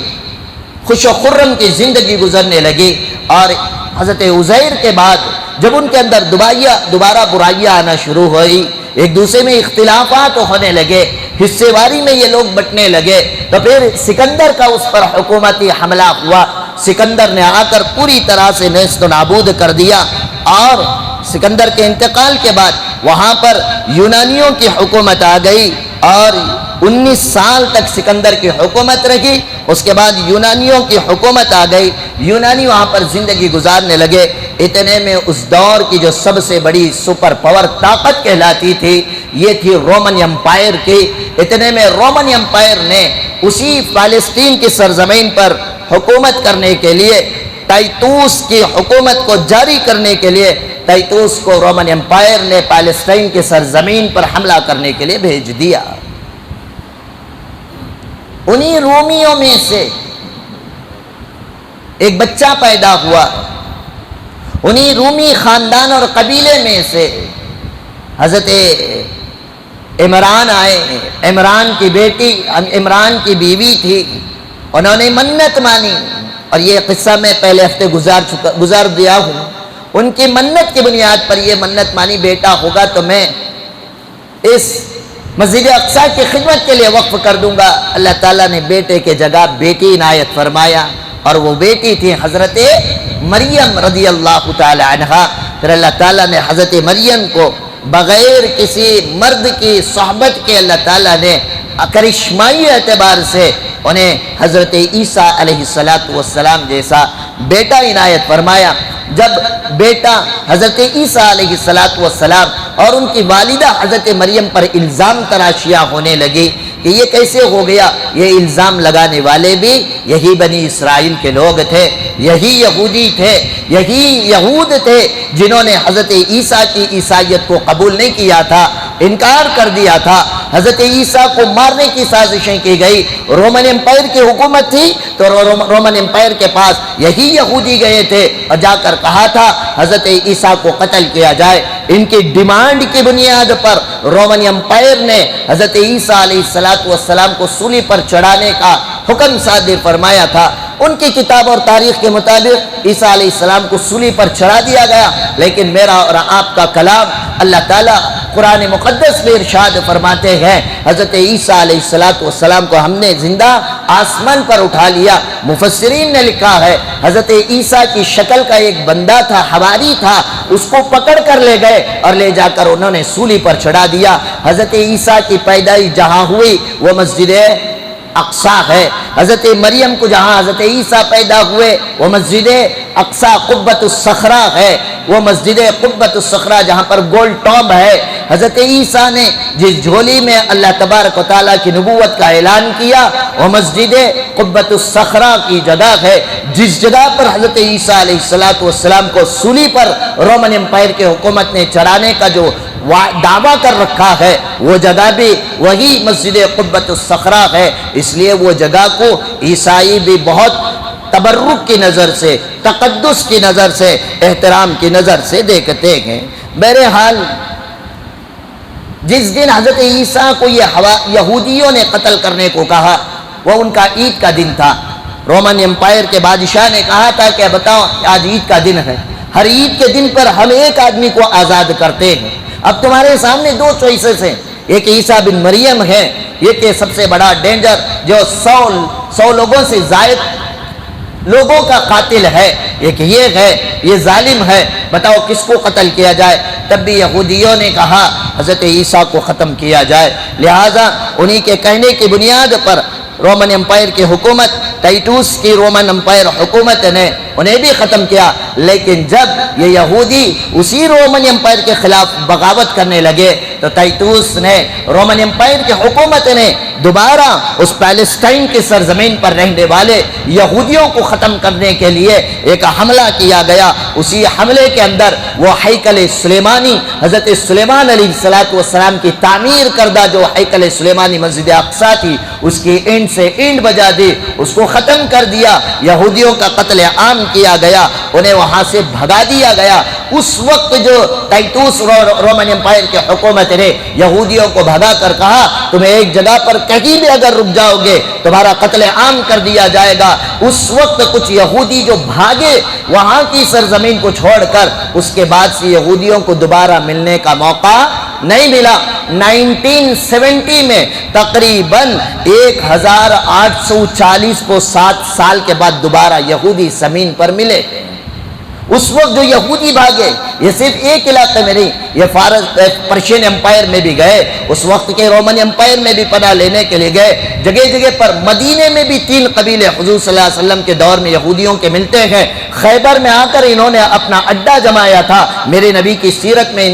خوش و خرم کی زندگی گزرنے لگی۔ اور حضرت عزیر کے بعد جب ان کے اندر دوبارہ برائیاں آنا شروع ہوئی، ایک دوسرے میں اختلافات ہونے لگے، حصے واری میں یہ لوگ بٹنے لگے، تو پھر سکندر کا اس پر حکومتی حملہ ہوا۔ سکندر نے آ کر پوری طرح سے نیست و نابود کر دیا، اور سکندر کے انتقال کے بعد وہاں پر یونانیوں کی حکومت آ گئی، اور 19 سال تک سکندر کی حکومت رہی۔ اس کے بعد یونانیوں کی حکومت آ گئی، یونانی وہاں پر زندگی گزارنے لگے۔ اتنے میں اس دور کی جو سب سے بڑی سپر پاور طاقت کہلاتی تھی، یہ تھی رومن امپائر کی۔ اتنے میں رومن امپائر نے اسی فلسطین کی سرزمین پر حکومت کرنے کے لیے، ٹائٹوس کی حکومت کو جاری کرنے کے لیے، ٹائٹوس کو رومن امپائر نے فلسطین کی سرزمین پر حملہ کرنے کے لیے بھیج دیا۔ انہی رومیوں میں سے ایک بچہ پیدا ہوا، انہی رومی خاندان اور قبیلے میں سے حضرت عمران آئے۔ عمران کی بیٹی، عمران کی بیوی تھی، انہوں نے منت مانی، اور یہ قصہ میں پہلے ہفتے گزار دیا ہوں۔ ان کی منت کی بنیاد پر یہ منت مانی، بیٹا ہوگا تو میں اس مسجد اقصیٰ کی خدمت کے لیے وقف کر دوں گا۔ اللہ تعالیٰ نے بیٹے کے جگہ بیٹی عنایت فرمایا، اور وہ بیٹی تھی حضرت مریم رضی اللہ تعالی عنہا۔ پھر اللہ تعالیٰ نے حضرت مریم کو بغیر کسی مرد کی صحبت کے اللہ تعالیٰ نے کرشمائی اعتبار سے انہیں حضرت عیسیٰ علیہ السلام جیسا بیٹا عنایت فرمایا۔ جب بیٹا حضرت عیسیٰ علیہ السلام اور ان کی والدہ حضرت مریم پر الزام تراشیاں ہونے لگی کہ یہ کیسے ہو گیا، یہ الزام لگانے والے بھی یہی بنی اسرائیل کے لوگ تھے، یہی یہودی تھے، یہی یہود تھے جنہوں نے حضرت عیسیٰ کی عیسائیت کو قبول نہیں کیا تھا، انکار کر دیا تھا۔ حضرت عیسیٰ کو مارنے کی سازشیں کی گئی۔ رومن امپائر کی حکومت تھی تو رومن امپائر کے پاس یہی یہودی گئے تھے اور جا کر کہا تھا حضرت عیسیٰ کو قتل کیا جائے۔ ان کی ڈیمانڈ کی بنیاد پر رومن امپائر نے حضرت عیسیٰ علیہ السلام کو سولی پر چڑھانے کا حکم صادر فرمایا تھا۔ ان کی کتاب اور تاریخ کے مطابق عیسیٰ علیہ السلام کو سولی پر چڑھا دیا گیا، لیکن میرا اور آپ کا کلام اللہ تعالیٰ قرآن مقدس میں ارشاد فرماتے ہیں حضرت عیسیٰ علیہ السلام کو ہم نے زندہ آسمان پر اٹھا لیا۔ مفسرین نے لکھا ہے حضرت عیسیٰ کی شکل کا ایک بندہ تھا، حواری تھا، اس کو پکڑ کر لے گئے اور لے جا کر انہوں نے سولی پر چڑھا دیا۔ حضرت عیسیٰ کی پیدائش جہاں ہوئی وہ مسجد اقصیٰ ہے۔ حضرت مریم کو جہاں حضرت عیسیٰ پیدا ہوئے وہ مسجد اقصیٰ قبۃ الصخرہ ہے، وہ مسجد قبۃ الصخرہ جہاں پر گول ٹوب ہے۔ حضرت عیسیٰ نے جس جھولی میں اللہ تبارک و تعالیٰ کی نبوت کا اعلان کیا وہ مسجد قبۃ الصخرہ کی جگہ ہے۔ جس جگہ پر حضرت عیسیٰ علیہ السلام کو سولی پر رومن امپائر کے حکومت نے چڑھانے کا جو دعویٰ کر رکھا ہے وہ جگہ بھی وہی مسجد قبۃ الصخرہ ہے۔ اس لیے وہ جگہ کو عیسائی بھی بہت تبرک کی نظر سے، تقدس کی نظر سے، احترام کی نظر سے دیکھتے ہیں۔ بہرحال جس دن حضرت عیسیٰ کو یہودیوں نے قتل کرنے کو کہا، وہ ان کا عید کا دن تھا۔ رومن امپائر کے بادشاہ نے کہا تھا کہ بتاؤ آج عید کا دن ہے، ہر عید کے دن پر ہم ایک آدمی کو آزاد کرتے ہیں، اب تمہارے سامنے دو چوائسز ہیں، ایک عیسیٰ بن مریم ہے، یہ کہ سب سے بڑا ڈینجر جو 100 لوگوں سے زائد لوگوں کا قاتل ہے، ایک یہ ہے، یہ ظالم ہے، بتاؤ کس کو قتل کیا جائے؟ تب بھی یہودیوں نے کہا حضرت عیسیٰ کو ختم کیا جائے۔ لہٰذا انہی کے کہنے کی بنیاد پر رومن امپائر کی حکومت، ٹائٹوس کی رومن امپائر حکومت نے انہیں بھی ختم کیا۔ لیکن جب یہ یہودی اسی رومن امپائر کے خلاف بغاوت کرنے لگے تو ٹائٹوس نے، رومن امپائر کی حکومت نے دوبارہ اس پیلسٹائن کی سرزمین پر رہنے والے یہودیوں کو ختم کرنے کے لیے ایک حملہ کیا گیا۔ اسی حملے کے اندر وہ ہیکل سلیمانی، حضرت سلیمان علیہ السلام کی تعمیر کردہ جو ہیکل سلیمانی مسجد اقصی تھی، اس کی اینڈ سے اینڈ بجا دی، اس کو ختم کر دیا، یہودیوں کا قتل عام کیا گیا، انہیں وہاں سے بھگا دیا گیا۔ اس وقت جو ٹائٹوس رومن امپائر کی حکومت نے یہودیوں کو بھگا کر کہا تمہیں ایک جگہ پر کہیں بھی اگر رک جاؤ گے تمہارا قتل عام کر دیا جائے گا، اس وقت کچھ یہودی جو بھاگے وہاں کی سرزمین کو چھوڑ کر، اس کے بعد سے یہودیوں کو دوبارہ ملنے کا موقع نہیں ملا۔ 1970 میں تقریباً 1840 کو 7 سال کے بعد دوبارہ یہودی زمین پر ملے۔ اس وقت جو یہودی بھاگے یہ صرف ایک علاقے میں نہیں، یہ پرشین امپائر میں بھی گئے، اس وقت کے رومن امپائر میں بھی پناہ لینے کے لیے گئے، جگہ جگہ پر مدینے میں بھی 3 قبیلے حضور صلی اللہ علیہ وسلم کے دور میں یہودیوں کے ملتے ہیں۔ خیبر میں آ کر انہوں نے اپنا اڈا جمایا تھا، میرے نبی کی سیرت میں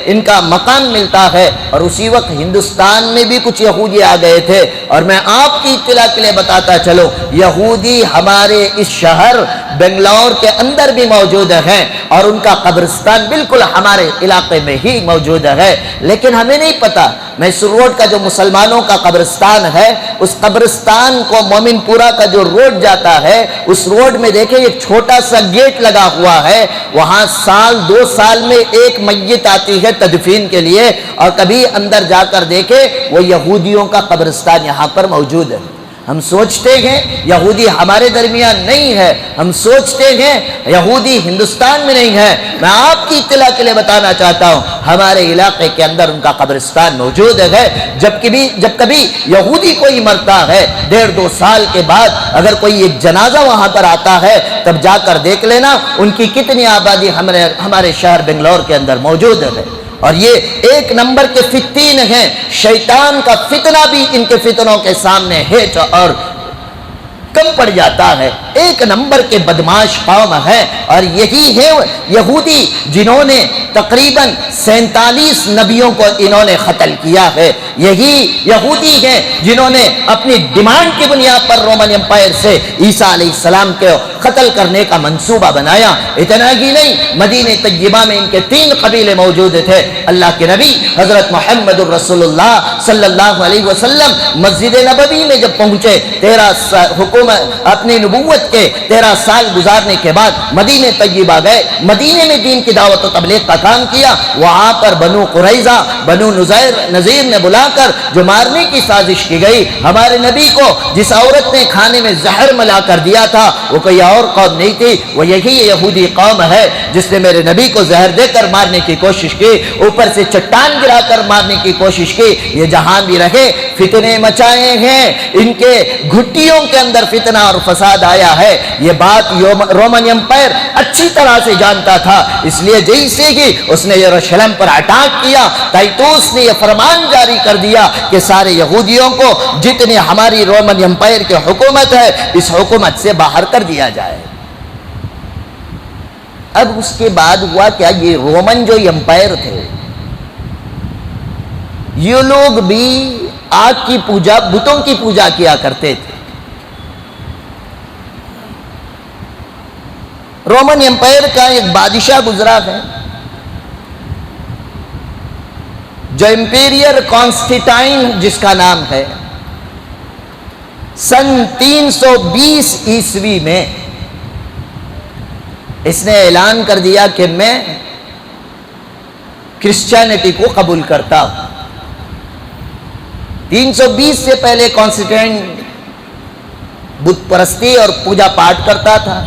ان کا مقام ملتا ہے۔ اور اسی وقت ہندوستان میں بھی کچھ یہودی آ گئے تھے، اور میں آپ کی اطلاع کے لیے بتاتا چلو یہودی ہمارے اس شہر بنگلور کے اندر بھی موجود ہیں، اور ان کا قبرستان بالکل ہمارے علاقے میں ہی موجود ہے، لیکن ہمیں نہیں پتا۔ میسور روڈ کا جو مسلمانوں کا قبرستان ہے، اس قبرستان کو مومن پورہ کا جو روڈ جاتا ہے، اس روڈ میں دیکھیں ایک چھوٹا سا گیٹ لگا ہوا ہے، وہاں 2 سال میں ایک میت آتی ہے تدفین کے لیے، اور کبھی اندر جا کر دیکھیں وہ یہودیوں کا قبرستان یہاں پر موجود ہے۔ ہم سوچتے ہیں یہودی ہمارے درمیان نہیں ہے، ہم سوچتے ہیں یہودی ہندوستان میں نہیں ہے۔ میں آپ کی اطلاع کے لیے بتانا چاہتا ہوں ہمارے علاقے کے اندر ان کا قبرستان موجود ہے۔ جب کبھی یہودی کوئی مرتا ہے 1.5-2 سال کے بعد اگر کوئی ایک جنازہ وہاں پر آتا ہے تب جا کر دیکھ لینا ان کی کتنی آبادی ہمارے شہر بنگلور کے اندر موجود ہے۔ اور یہ 1 نمبر کے فتین ہیں، شیطان کا فتنہ بھی ان کے فتنوں کے سامنے ہیٹ اور کم پڑ جاتا ہے۔ 1 نمبر کے بدماش قوم ہے، اور یہی ہے یہودی جنہوں نے تقریباً 47 نبیوں کو انہوں نے قتل کیا ہے۔ یہی یہودی ہیں جنہوں نے اپنی ڈیمانڈ کی بنیاد پر رومن امپائر سے عیسیٰ علیہ السلام کو قتل کرنے کا منصوبہ بنایا۔ اتنا ہی نہیں، مدینہ طیبہ میں ان کے 3 قبیلے موجود تھے۔ اللہ کے نبی حضرت محمد الرسول اللہ صلی اللہ علیہ وسلم مسجد نبوی میں جب پہنچے، 13 اپنی نبوت کے 13 سال گزارنے کے بعد مدینہ طیبہ گئے، مدینے میں دین کی دعوت و تبلیغ کا کام کیا۔ وہاں پر بنو قریظہ، بنو نذیر نے بلا کر جو مارنے کی سازش کی گئی، ہمارے نبی کو جس عورت نے کھانے میں زہر ملا کر دیا تھا وہ کوئی اور قوم نہیں تھی، وہ یہی یہودی قوم ہے جس نے میرے نبی کو زہر دے کر مارنے کی کوشش کی، اوپر سے چٹان گرا کر مارنے کی کوشش کی۔ یہ جہاں بھی رہے فتنے مچائے ہیں، ان کے گھٹیوں کے اندر فتنہ اور فساد آیا ہے۔ یہ بات رومن امپائر اچھی طرح سے جانتا تھا، اس لیے جیسے ہی اس نے یروشلم پر اٹیک کیا، ٹائٹوس نے یہ فرمان جاری کر دیا کہ سارے یہودیوں کو جتنی ہماری رومن امپائر کی حکومت ہے اس حکومت سے باہر کر دیا جائے۔ اب اس کے بعد ہوا کیا، یہ رومن جو امپائر تھے یہ لوگ بھی آگ کی پوجا، بتوں کی پوجا کیا کرتے تھے۔ رومن امپائر کا ایک بادشاہ گزرا ہے جو امپیریئر کانسٹینٹائن جس کا نام ہے، سن 320 عیسوی میں اس نے اعلان کر دیا کہ میں کرسچینٹی کو قبول کرتا ہوں۔ 320 سے پہلے کانسٹینٹ بت پرستی اور پوجا پاٹ کرتا تھا،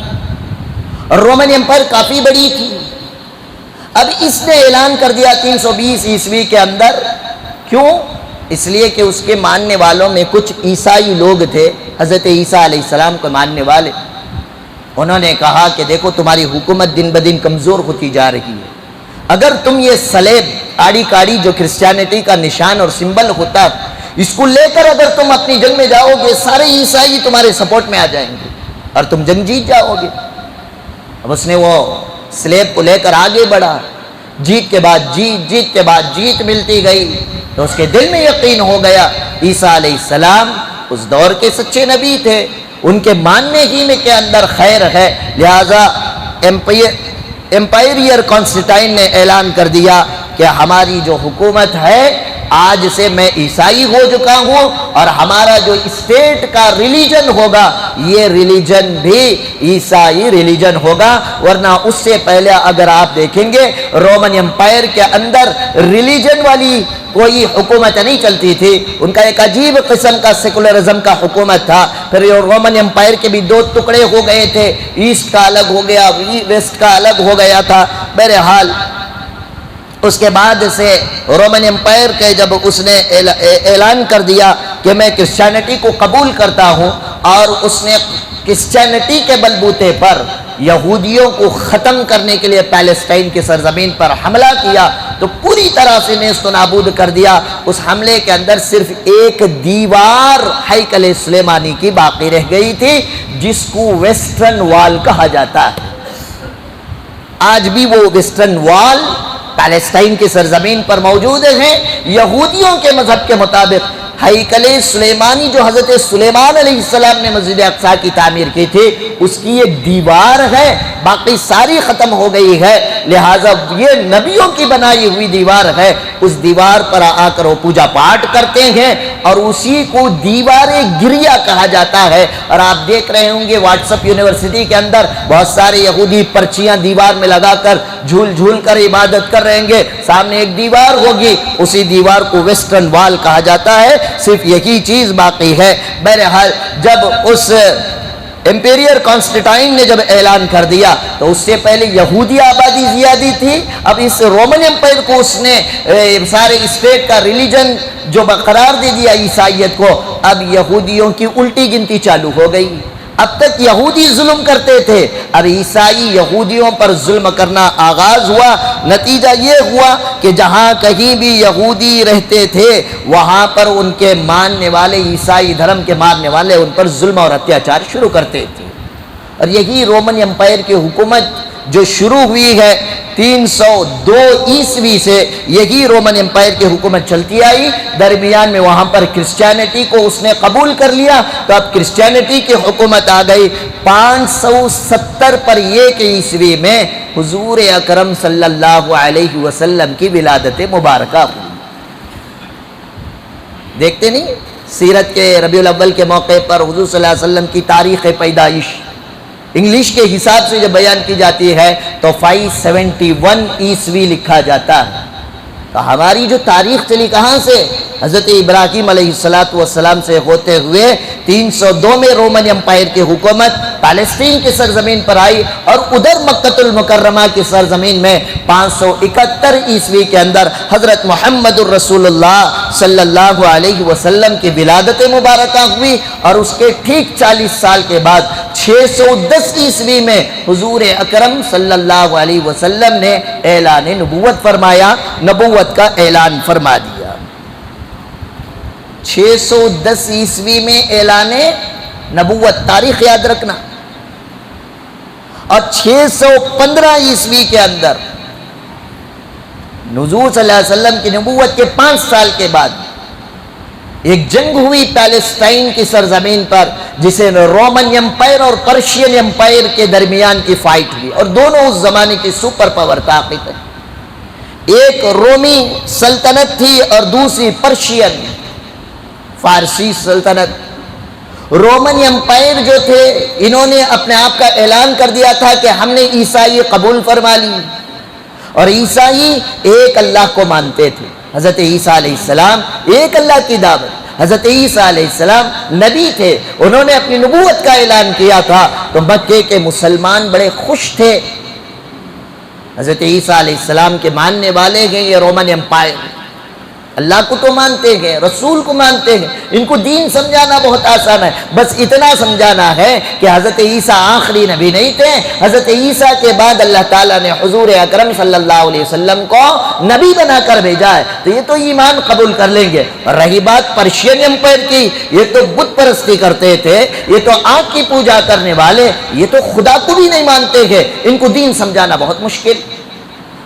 اور رومن امپائر کافی بڑی تھی۔ اب اس نے اعلان کر دیا 320 عیسوی کے اندر، کیوں؟ اس لیے کہ اس کے ماننے والوں میں کچھ عیسائی لوگ تھے، حضرت عیسیٰ علیہ السلام کو ماننے والے۔ انہوں نے کہا کہ دیکھو تمہاری حکومت دن بدن کمزور ہوتی جا رہی ہے، اگر تم یہ سلیب آڑی کاڑی جو کرسچینٹی کا نشان اور سمبل ہوتا اس کو لے کر اگر تم اپنی جنگ میں جاؤ گے، سارے عیسائی تمہارے سپورٹ میں آ جائیں گے اور تم جنگ جیت جاؤ گے۔ اب اس نے وہ سلیب کو لے کر آگے بڑھا، جیت کے بعد جیت، جیت کے بعد جیت ملتی گئی، تو اس کے دل میں یقین ہو گیا عیسیٰ علیہ السلام اس دور کے سچے نبی تھے، ان کے ماننے ہی میں کے اندر خیر ہے۔ لہذا امپائریئر کانسٹینٹائن نے اعلان کر دیا کہ ہماری جو حکومت ہے آج سے میں عیسائی ہو چکا ہوں، اور ہمارا جو اسٹیٹ کا ریلیجن ہوگا یہ ریلیجن بھی عیسائی ریلیجن ہوگا۔ ورنہ اس سے پہلے اگر آپ دیکھیں گے رومن امپائر کے اندر ریلیجن والی کوئی حکومت نہیں چلتی تھی، ان کا ایک عجیب قسم کا سیکولرزم کا حکومت تھا۔ پھر یہ رومن امپائر کے بھی دو ٹکڑے ہو گئے تھے، ایسٹ کا الگ ہو گیا، ویسٹ کا الگ ہو گیا تھا۔ بہرحال اس کے بعد سے رومن امپائر کے جب اس نے اعلان کر دیا کہ میں کرسچینٹی کو قبول کرتا ہوں، اور اس نے کرسچینٹی کے بلبوتے پر یہودیوں کو ختم کرنے کے لیے پیلسٹائن کی سرزمین پر حملہ کیا، تو پوری طرح سے نیست و نابود کر دیا۔ اس حملے کے اندر صرف ایک دیوار ہیکل سلیمانی کی باقی رہ گئی تھی، جس کو ویسٹرن وال کہا جاتا ہے۔ آج بھی وہ ویسٹرن وال پیلسٹائن کی سرزمین پر موجود ہیں۔ یہودیوں کے مذہب کے مطابق ہیکل سلیمانی جو حضرت سلیمان علیہ السلام نے مسجد اقصی کی تعمیر کی تھی، اس کی ایک دیوار ہے، باقی ساری ختم ہو گئی ہے۔ لہٰذا یہ نبیوں کی بنائی ہوئی دیوار ہے، اس دیوار پر آ کر وہ پوجا پاٹ کرتے ہیں، اور اسی کو دیوار گریا کہا جاتا ہے۔ اور آپ دیکھ رہے ہوں گے واٹس ایپ یونیورسٹی کے اندر بہت سارے یہودی پرچیاں دیوار میں لگا کر جھول جھول کر عبادت کر رہیں گے، سامنے ایک دیوار ہوگی، اسی دیوار کو ویسٹرن وال کہا جاتا ہے، صرف یہی چیز باقی ہے۔ بہرحال جب اس امپیریئر کانسٹینٹائن نے جب اعلان کر دیا تو اس سے پہلے یہودی آبادی زیادہ تھی، اب اس رومن امپائر کو اس نے سارے اسٹیٹ کا ریلیجن جو برقرار دے دیا عیسائیت کو، اب یہودیوں کی الٹی گنتی چالو ہو گئی۔ اب تک یہودی ظلم کرتے تھے، اب عیسائی یہودیوں پر ظلم کرنا آغاز ہوا۔ نتیجہ یہ ہوا کہ جہاں کہیں بھی یہودی رہتے تھے وہاں پر ان کے ماننے والے، عیسائی دھرم کے ماننے والے، ان پر ظلم اور اتیاچار شروع کرتے تھے۔ اور یہی رومن امپائر کی حکومت جو شروع ہوئی ہے 302 عیسوی سے، یہی رومن امپائر کی حکومت چلتی آئی۔ درمیان میں وہاں پر کرسچینٹی کو اس نے قبول کر لیا، تو اب کرسچینٹی کی حکومت آ گئی۔ 570 پر 1 عیسوی میں حضور اکرم صلی اللہ علیہ وسلم کی ولادت مبارکہ ہوئی۔ دیکھتے نہیں سیرت کے ربیع الاول کے موقع پر حضور صلی اللہ علیہ وسلم کی تاریخ پیدائش انگلش کے حساب سے جب بیان کی جاتی ہے تو 571 عیسوی لکھا جاتا ہے۔ تو ہماری جو تاریخ چلی کہاں سے؟ حضرت ابراہیم علیہ السلام سے ہوتے ہوئے 302 میں رومن امپائر کی حکومت پیلسٹین کی سرزمین پر آئی، اور ادھر مکہ المکرمہ کی سرزمین میں 571 عیسوی کے اندر حضرت محمد الرسول اللہ صلی اللہ علیہ وسلم کی ولادت مبارکہ ہوئی، اور اس کے ٹھیک 40 سال کے بعد 610 عیسوی میں حضور اکرم صلی اللہ علیہ وسلم نے اعلان نبوت فرمایا، نبوت کا اعلان فرما دیا۔ 610 عیسوی میں اعلان نبوت، تاریخ یاد رکھنا۔ اور 615 عیسوی کے اندر حضور صلی اللہ علیہ وسلم کی نبوت کے 5 سال کے بعد ایک جنگ ہوئی پیلسٹائن کی سرزمین پر، جسے رومن امپائر اور پرشین امپائر کے درمیان کی فائٹ ہوئی، اور دونوں اس زمانے کی سپر پاور طاقت، ایک رومی سلطنت تھی اور دوسری پرشین فارسی سلطنت۔ رومن امپائر جو تھے انہوں نے اپنے آپ کا اعلان کر دیا تھا کہ ہم نے عیسائی قبول فرما لی، اور عیسائی ایک اللہ کو مانتے تھے۔ حضرت عیسیٰ علیہ السلام ایک اللہ کی دعوت، حضرت عیسیٰ علیہ السلام نبی تھے، انہوں نے اپنی نبوت کا اعلان کیا تھا، تو مکے کے مسلمان بڑے خوش تھے۔ حضرت عیسیٰ علیہ السلام کے ماننے والے ہیں یہ رومن امپائر، اللہ کو تو مانتے ہیں، رسول کو مانتے ہیں، ان کو دین سمجھانا بہت آسان ہے، بس اتنا سمجھانا ہے کہ حضرت عیسیٰ آخری نبی نہیں تھے، حضرت عیسیٰ کے بعد اللہ تعالیٰ نے حضور اکرم صلی اللہ علیہ وسلم کو نبی بنا کر بھیجا ہے، تو یہ تو ایمان قبول کر لیں گے۔ اور رہی بات پرشین امپائر کی، یہ تو بت پرستی کرتے تھے، یہ تو آنکھ کی پوجا کرنے والے، یہ تو خدا کو بھی نہیں مانتے ہیں، ان کو دین سمجھانا بہت مشکل۔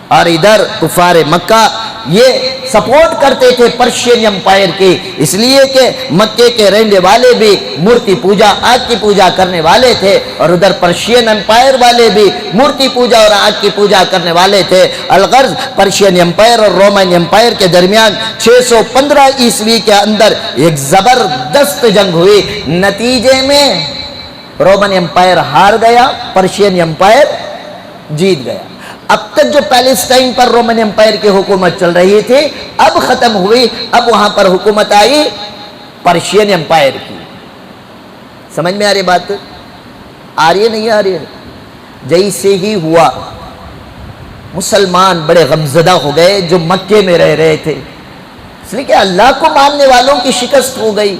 اور ادھر کفار مکہ یہ سپورٹ کرتے تھے پرشین امپائر کی، اس لیے کہ مکے کے رہنے والے بھی مورتی پوجا، آگ کی پوجا کرنے والے تھے، اور ادھر پرشین امپائر والے بھی مورتی پوجا اور آگ کی پوجا کرنے والے تھے۔ الغرض پرشین امپائر اور رومن امپائر کے درمیان 615 عیسوی کے اندر ایک زبردست جنگ ہوئی، نتیجے میں رومن امپائر ہار گیا، پرشین امپائر جیت گیا۔ اب تک جو پیلسٹائن پر رومن امپائر کی حکومت چل رہی تھی اب ختم ہوئی، اب وہاں پر حکومت آئی پرشین امپائر کی۔ سمجھ میں آ رہی بات؟ آ رہی ہے نہیں آ رہی ہے؟ جیسے ہی ہوا مسلمان بڑے غمزدہ ہو گئے جو مکے میں رہ رہے تھے، اس لیے کہ اللہ کو ماننے والوں کی شکست ہو گئی،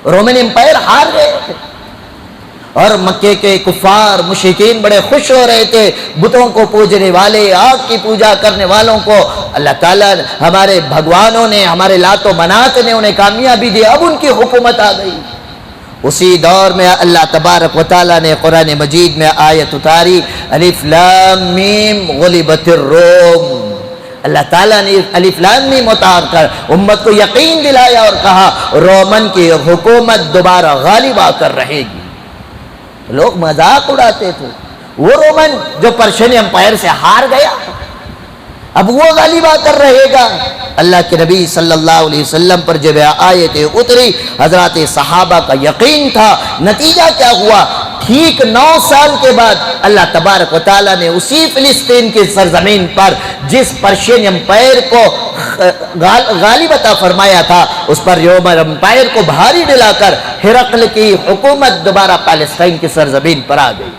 رومن امپائر ہار گئے تھے، اور مکے کے کفار مشرکین بڑے خوش ہو رہے تھے، بتوں کو پوجنے والے، آگ کی پوجا کرنے والوں کو اللہ تعالیٰ ہمارے بھگوانوں نے، ہمارے لات و منات نے انہیں کامیابی دی، اب ان کی حکومت آ گئی۔ اسی دور میں اللہ تبارک و تعالیٰ نے قرآن مجید میں آیت اتاری، الف لام میم غلبت الروم۔ اللہ تعالیٰ نے الف لام میم اتار کر امت کو یقین دلایا اور کہا رومن کی حکومت دوبارہ غالب آ کر رہے گی۔ لوگ مذاق اڑاتے تھے، وہ رومن جو پرشین امپائر سے ہار گیا اب وہ غالب آ کر رہے گا۔ اللہ کے نبی صلی اللہ علیہ وسلم پر جب آیتیں اتری حضرات صحابہ کا یقین تھا، نتیجہ کیا ہوا؟ ٹھیک 9 سال کے بعد اللہ تبارک و تعالیٰ نے اسی فلسطین کی سرزمین پر جس پرشین امپائر کو غالب عطا فرمایا تھا اس پر رومن امپائر کو بھاری ڈلا کر ہرقل کی حکومت دوبارہ پیلسٹائن کی سرزمین پر آ گئی۔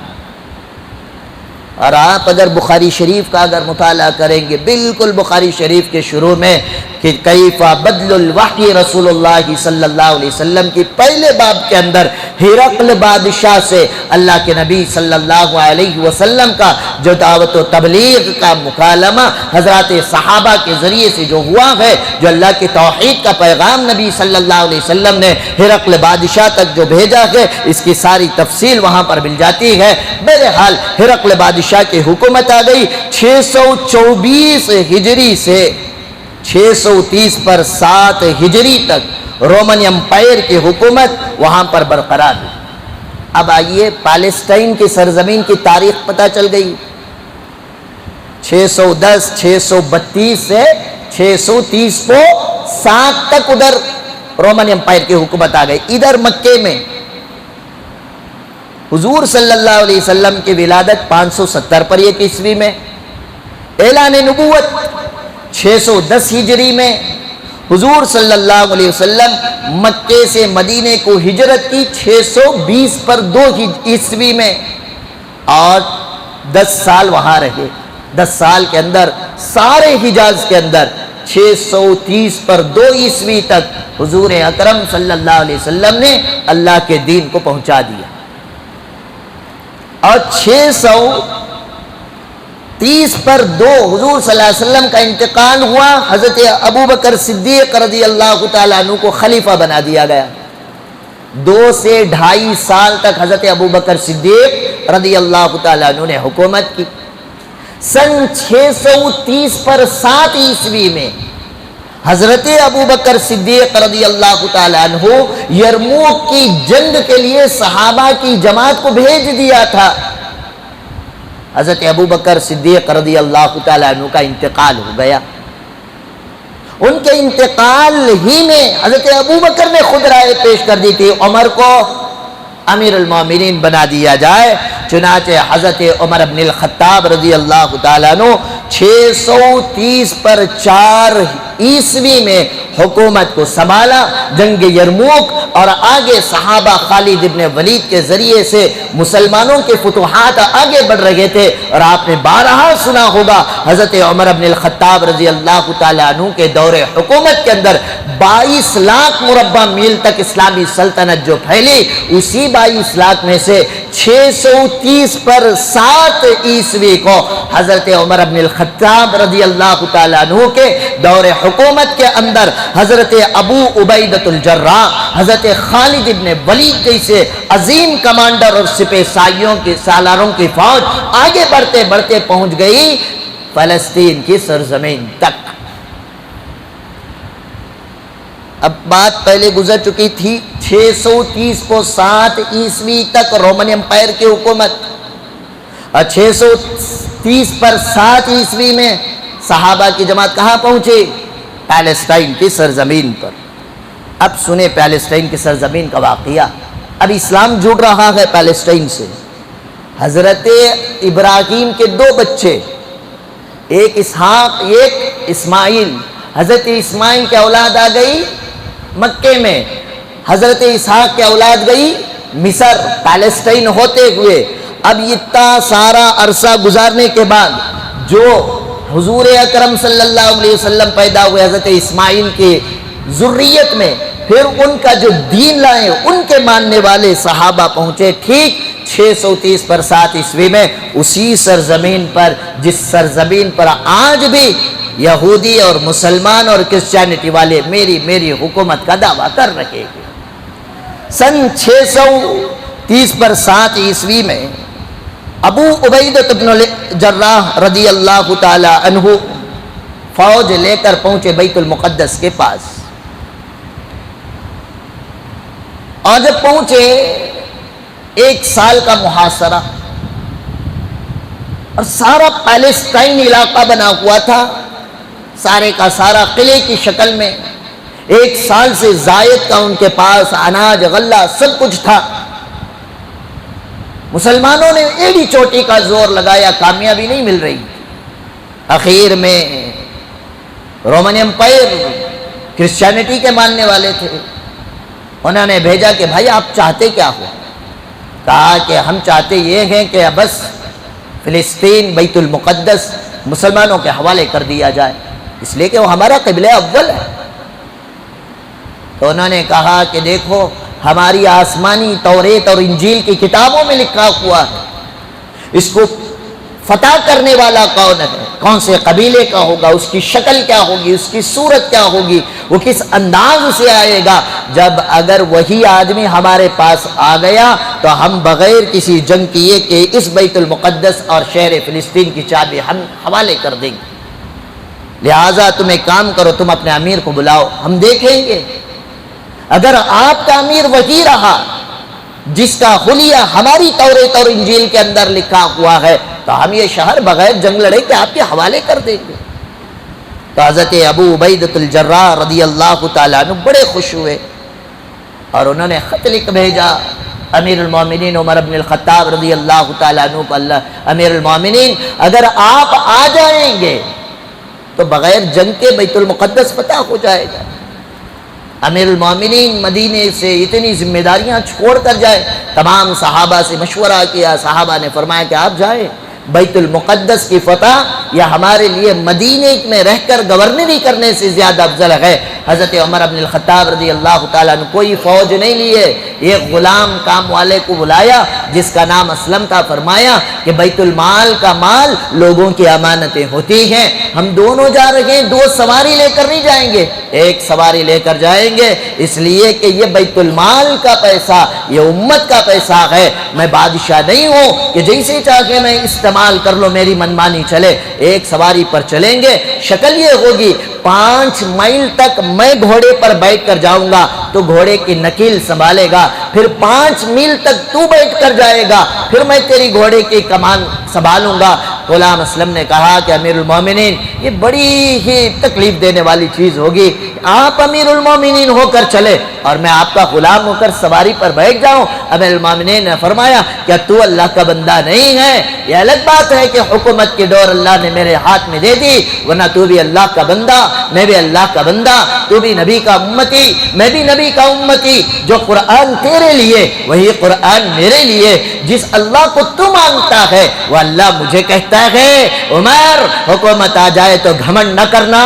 اور آپ اگر بخاری شریف کا اگر مطالعہ کریں گے، بالکل بخاری شریف کے شروع میں کہ کیف بدل الوحی رسول اللہ صلی اللہ علیہ وسلم کی پہلے باب کے اندر ہرقل بادشاہ سے اللہ کے نبی صلی اللہ علیہ وسلم کا جو دعوت و تبلیغ کا مکالمہ حضرات صحابہ کے ذریعے سے جو ہوا ہے، جو اللہ کی توحید کا پیغام نبی صلی اللہ علیہ وسلم نے ہرقل بادشاہ تک جو بھیجا ہے، اس کی ساری تفصیل وہاں پر مل جاتی ہے۔ بہرحال ہرقل بادشاہ کی حکومت آ گئی 624 ہجری سے 630 پر 7 ہجری تک رومن امپائر کی حکومت وہاں پر برقرار ہے۔ اب آئیے پیلسٹائن کی سرزمین کی تاریخ پتہ چل گئی، 610 632 سے 630 کو 7 تک ادھر رومن امپائر کی حکومت آ گئی۔ ادھر مکے میں حضور صلی اللہ علیہ وسلم کی ولادت 570 پر 1 عیسوی میں، اعلان نبوت 610 ہجری میں، حضور صلی اللہ علیہ وسلم مکے سے مدینے کو ہجرت کی 620 پر 2 عیسوی میں، اور 10 سال وہاں رہے۔ 10 سال کے اندر سارے حجاز کے اندر 630 پر 2 عیسوی تک حضور اکرم صلی اللہ علیہ وسلم نے اللہ کے دین کو پہنچا دیا، اور 630 پر 2 حضور صلی اللہ علیہ وسلم کا انتقال ہوا، حضرت ابوبکر صدیق رضی اللہ تعالیٰ عنہ کو خلیفہ بنا دیا گیا۔ 2 سے 2.5 سال تک حضرت ابوبکر صدیق رضی اللہ تعالیٰ عنہ نے حکومت کی۔ سن 630 پر 7 عیسوی میں حضرت ابوبکر صدیق رضی اللہ تعالیٰ عنہ یرموک کی جنگ کے لیے صحابہ کی جماعت کو بھیج دیا تھا۔ حضرت ابوبکر صدیق رضی اللہ تعالیٰ عنہ کا انتقال ہو گیا، ان کے انتقال ہی میں حضرت ابو بکر نے خود رائے پیش کر دی تھی عمر کو امیر المومنین بنا دیا جائے۔ چنانچہ حضرت عمر بن الخطاب رضی اللہ تعالیٰ عنہ 630 پر 4 عیسوی میں حکومت کو سنبھالا، جنگ یرموک اور آگے صحابہ خالد ابن ولید کے ذریعے سے مسلمانوں کے فتوحات آگے بڑھ رہے تھے، اور آپ نے بارہا سنا ہوگا حضرت عمر بن الخطاب رضی اللہ تعالیٰ عنہ کے دور حکومت کے اندر 22 لاکھ مربع میل تک اسلامی سلطنت جو پھیلی، اسی 22 لاکھ میں سے 630 پر 7 عیسوی کو حضرت عمر بن الخطاب رضی اللہ تعالیٰ عنہ کے دور حکومت کے اندر حضرت ابو عبیدۃ الجراح، حضرت خالد ابن ولید جیسے عظیم کمانڈر اور سپہ سالاروں کی فوج آگے بڑھتے بڑھتے پہنچ گئی فلسطین کی سرزمین تک۔ اب بات پہلے گزر چکی تھی، 630 کو 7 عیسوی تک رومن امپائر کی حکومت، اور 630 پر 7 عیسوی میں صحابہ کی جماعت کہاں پہنچی؟ پیلسٹائن کی سرزمین پر۔ اب سنیں پیلسٹائن کی سرزمین کا واقعہ۔ اب اسلام جڑ رہا ہے پیلسٹائن سے۔ حضرت ابراہیم کے 2 بچے، ایک اسحاق ایک اسماعیل، حضرت اسماعیل کی اولاد آ گئی مکے میں، حضرت اسحاق کی اولاد گئی مصر، پیلسٹائن ہوتے ہوئے۔ اب اتنا سارا عرصہ گزارنے کے بعد جو حضور اکرم صلی اللہ علیہ وسلم پیدا ہوئے حضرت اسماعیل کی ذریت میں، پھر ان کا جو دین لائے ان کے ماننے والے صحابہ پہنچے ٹھیک 630 پر 7 عیسوی میں اسی سرزمین پر جس سرزمین پر آج بھی یہودی اور مسلمان اور کرسچینٹی والے میری حکومت کا دعویٰ کر رہے ہیں۔ سن 630 پر 7 عیسوی میں ابو عبیدۃ بن الجراح رضی اللہ تعالی عنہ فوج لے کر پہنچے بیت المقدس کے پاس، اور جب پہنچے 1 سال کا محاصرہ، اور سارا پیلسٹائن علاقہ بنا ہوا تھا، سارے کا سارا قلعے کی شکل میں، 1 سال سے زائد کا ان کے پاس اناج غلہ سب کچھ تھا۔ مسلمانوں نے ایڑی چوٹی کا زور لگایا، کامیابی نہیں مل رہی۔ اخیر میں رومن امپائر کرسچینٹی کے ماننے والے تھے، انہوں نے بھیجا کہ بھائی آپ چاہتے کیا ہو؟ کہا کہ ہم چاہتے یہ ہیں کہ بس فلسطین بیت المقدس مسلمانوں کے حوالے کر دیا جائے، اس لیے کہ وہ ہمارا قبلہ اول ہے۔ تو انہوں نے کہا کہ دیکھو ہماری آسمانی توریت اور انجیل کی کتابوں میں لکھا ہوا ہے، اس کو فتح کرنے والا کون ہے، کون سے قبیلے کا ہوگا، اس کی شکل کیا ہوگی، اس کی صورت کیا ہوگی، وہ کس انداز سے آئے گا۔ جب اگر وہی آدمی ہمارے پاس آ گیا تو ہم بغیر کسی جنگ کیے کہ اس بیت المقدس اور شہر فلسطین کی چابی ہم حوالے کر دیں گے، لہٰذا تم ایک کام کرو، تم اپنے امیر کو بلاؤ، ہم دیکھیں گے اگر آپ کا امیر وہی رہا جس کا حلیہ ہماری توریت اور انجیل کے اندر لکھا ہوا ہے تو ہم یہ شہر بغیر جنگ لڑے کے آپ کے حوالے کر دیں گے۔ تو حضرت ابو عبیدۃ الجراح رضی اللہ تعالیٰ عنہ بڑے خوش ہوئے، اور انہوں نے خط لکھ بھیجا امیر المومنین عمر بن الخطاب رضی اللہ تعالیٰ عنہ کو، امیر المومنین اگر آپ آ جائیں گے تو بغیر جنگ کے بیت المقدس فتح ہو جائے گا۔ امیر المومنین مدینے سے اتنی ذمہ داریاں چھوڑ کر جائے، تمام صحابہ سے مشورہ کیا، صحابہ نے فرمایا کہ آپ جائیں، بیت المقدس کی فتح یا ہمارے لیے مدینے میں رہ کر گورنری کرنے سے زیادہ افضل ہے۔ حضرت عمر بن الخطاب رضی اللہ تعالیٰ نے کوئی فوج نہیں لیے، ایک غلام کام والے کو بلایا جس کا نام اسلم تھا، فرمایا کہ بیت المال کا مال لوگوں کی امانتیں ہوتی ہیں، ہم دونوں جا رہے ہیں، 2 سواری لے کر نہیں جائیں گے، 1 سواری لے کر جائیں گے، اس لیے کہ یہ بیت المال کا پیسہ یہ امت کا پیسہ ہے، میں بادشاہ نہیں ہوں کہ جیسے چاہے میں استعمال کر لو، میری منمانی چلے، 1 سواری پر چلیں گے۔ شکل یہ ہوگی 5 میل تک میں گھوڑے پر بیٹھ کر جاؤں گا تو گھوڑے کی نکیل سنبھالے گا، پھر 5 میل تک تو بیٹھ کر جائے گا، پھر میں تیری گھوڑے کی کمان سنبھالوں گا، غلام اسلم نے کہا کہ امیر المومنین یہ بڑی ہی تکلیف دینے والی چیز ہوگی، آپ امیر المومنین ہو کر چلے اور میں آپ کا غلام ہو کر سواری پر بیٹھ جاؤں۔ امیر المومنین نے فرمایا کیا تو اللہ کا بندہ نہیں ہے؟ یہ الگ بات ہے کہ حکومت کی ڈور اللہ نے میرے ہاتھ میں دے دی، ورنہ تو بھی اللہ کا بندہ، میں بھی اللہ کا بندہ، تو بھی نبی کا امتی، میں بھی نبی کا امتی۔ جو قرآن تیرے لیے وہی قرآن میرے لیے، جس اللہ کو تو مانگتا ہے وہ اللہ مجھے کہتا ہے عمر حکومت آ جائے تو گھمنڈ نہ کرنا،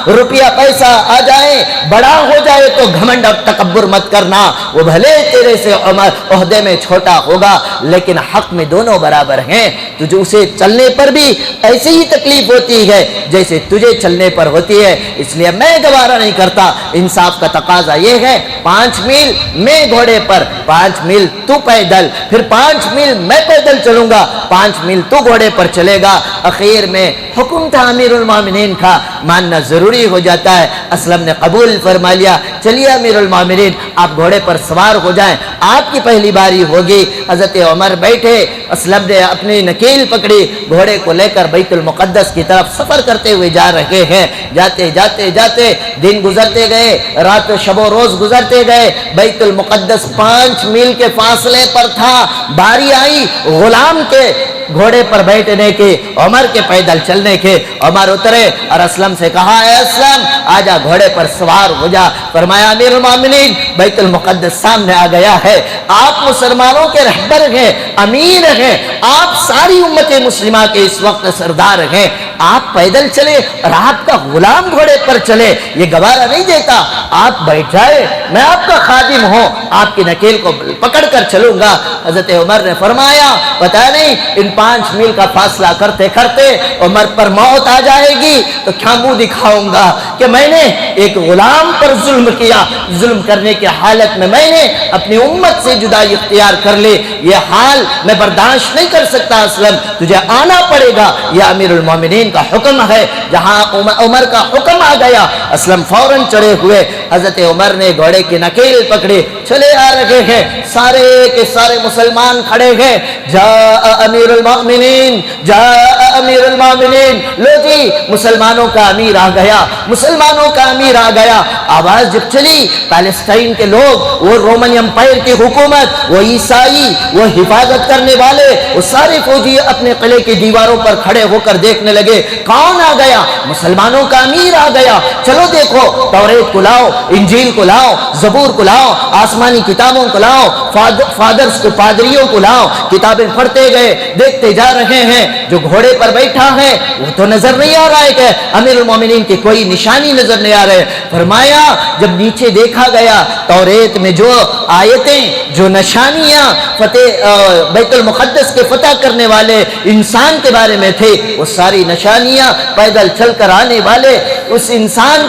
روپیہ پیسہ آ جائے بڑا ہو جائے تو گھمنڈ اور تکبر مت کرنا، وہ بھلے تیرے سے عمر عہدے میں چھوٹا ہوگا لیکن حق میں دونوں برابر ہیں، تجھے اسے چلنے پر بھی ایسی ہی تکلیف ہوتی ہے جیسے تجھے چلنے پر ہوتی ہے، اس لیے میں گوارا نہیں کرتا۔ انصاف کا تقاضا یہ ہے 5 میل میں گھوڑے پر، 5 میل تو پیدل، پھر 5 میل میں پیدل چلوں گا، 5 میل تو گھوڑے پر چلے گا۔ اخیر میں حکم تھا امیر المومنین کا، ماننا ضروری ہو جاتا ہے۔ اسلم نے قبول فرما لیا، چلیے امیر المومنین آپ گھوڑے پر سوار ہو جائیں، آپ کی پہلی باری ہوگی۔ حضرت عمر بیٹھے، اسلم نے اپنی نکیل پکڑی، گھوڑے کو لے کر بیت المقدس کی طرف سفر کرتے ہوئے جا رہے ہیں۔ جاتے جاتے جاتے دن گزرتے گئے، رات و شب و روز گزرتے گئے، بیت المقدس 5 میل کے فاصلے پر تھا۔ باری آئی غلام کے گھوڑے پر بیٹھنے کے، عمر کے پیدل چلنے کے۔ عمر اترے اور اسلم سے کہا اے اسلم آجا گھوڑے پر سوار ہو جا۔ فرمایا امیر المومنین بیت المقدس سامنے آ گیا ہے، آپ مسلمانوں کے رہبر ہیں، امیر ہیں، آپ ساری امت مسلمہ کے اس وقت سردار ہیں، آپ پیدل چلے اور آپ کا غلام گھوڑے پر چلے، یہ گوارا نہیں دیتا، آپ بیٹھ جائے، میں آپ کا خادم ہوں، آپ کی نکیل کو پکڑ کر چلوں گا۔ حضرت عمر نے فرمایا پتہ نہیں ان 5 میل کا فاصلہ کرتے کرتے عمر پر موت آ جائے گی تو کیا منہ دکھاؤں گا کہ میں نے ایک غلام پر ظلم کیا، ظلم کرنے کی حالت میں میں نے اپنی امت سے جدائی اختیار کر لی، یہ حال میں برداشت نہیں کر سکتا۔ اسلم تجھے آنا پڑے گا، یہ امیر المومنین کا حکم ہے۔ جہاں عمر کا حکم آ گیا اسلم فوراً چڑھے ہوئے، حضرت عمر نے گھوڑے کی نکیل پکڑی، چلے آ رہے ہیں، سارے کے سارے مسلمان کھڑے ہیں۔ جاء امیر المومنین، جاء امیر المومنین، لو جی مسلمانوں کا امیر آ گیا، مسلمانوں کا امیر آ گیا۔ آواز جب چلی پیلسٹائن کے لوگ، وہ رومن امپائر کی حکومت، وہ عیسائی، وہ حفاظت کرنے والے، وہ سارے فوجی اپنے قلعے کی دیواروں پر کھڑے ہو کر دیکھنے لگے کون آ گیا؟ مسلمانوں کا امیر آ گیا، چلو دیکھو توریت کو لاؤ، انجیل کو لاؤ، زبور کو لاؤ، آسمانی کتابوں کو لاؤ، فادرز کو، پادریوں کو لاؤ۔ کتابیں پڑھتے گئے، دیکھتے جا رہے ہیں، جو گھوڑے پر بیٹھا ہے وہ تو نظر نہیں آ رہا ہے کہ امیر المومنین کی کوئی نشانی نظر نہیں آ رہے۔ فرمایا جب نیچے دیکھا گیا توریت میں جو آیتیں، جو نشانیاں بیت المقدس کے فتح کرنے والے انسان کے بارے میں تھے، وہ ساری نشانیاں پیدل چل کر آنے والے اس انسان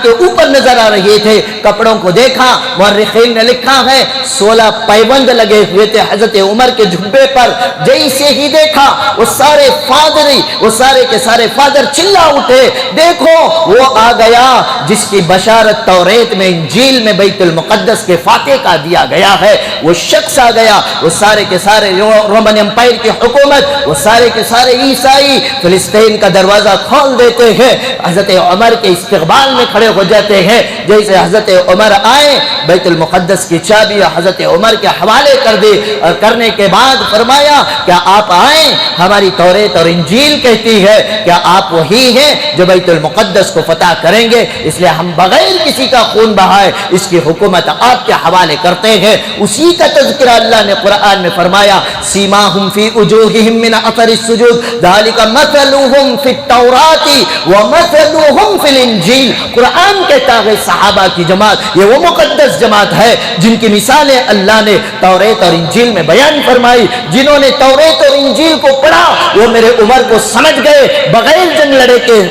کے اوپر نظر آ رہے تھے۔ کپڑوں کو دیکھا، مورخین نے لکھا ہے 16 پیوند لگے ہوئے تھے حضرت عمر کے جھبے پر۔ جیسے ہی دیکھا وہ سارے فادری، وہ سارے کے سارے فادر چلا اٹھے، دیکھو وہ آ گیا جس کی بشارت توریت میں، انجیل میں بیت المقدس کے فاتح کا دیا گیا ہے، وہ شخص آ گیا۔ وہ سارے کے سارے رومن امپائر کی حکومت، وہ سارے کے سارے عیسائی فلسطین کا دروازہ کھول دیتے ہیں، حضرت عمر کے استقبال میں کھڑے ہو جاتے ہیں۔ جیسے حضرت عمر آئے بیت المقدس کی چابی حضرت عمر کے حوالے کر دی، اور کرنے کے بعد فرمایا کیا آپ آئیں؟ ہماری توریت اور انجیل کہتی ہے کیا آپ وہی ہیں جو بیت المقدس کو فتح کریں گے؟ اس لیے ہم بغیر کسی کا خون بہائے اس کی حکومت آپ کے حوالے کرتے ہیں۔ اسی کا تذکرہ اللہ نے قرآن میں فرمایا سیماہم فی وجوہہم من اثر السجود ذالک مثلہم فی التوراۃ ومثلہم فی الانجیل۔ قرآن کہتا ہے صحابہ کی جماعت یہ وہ مقدس جماعت ہے جن کی مثالیں اللہ نے توریت اور انجیل میں بیان فرمائی۔ جنہوں نے توریت اور انجیل کو پڑھا وہ میرے عمر کو سمجھ گئے، بغیر جنگ لڑے کے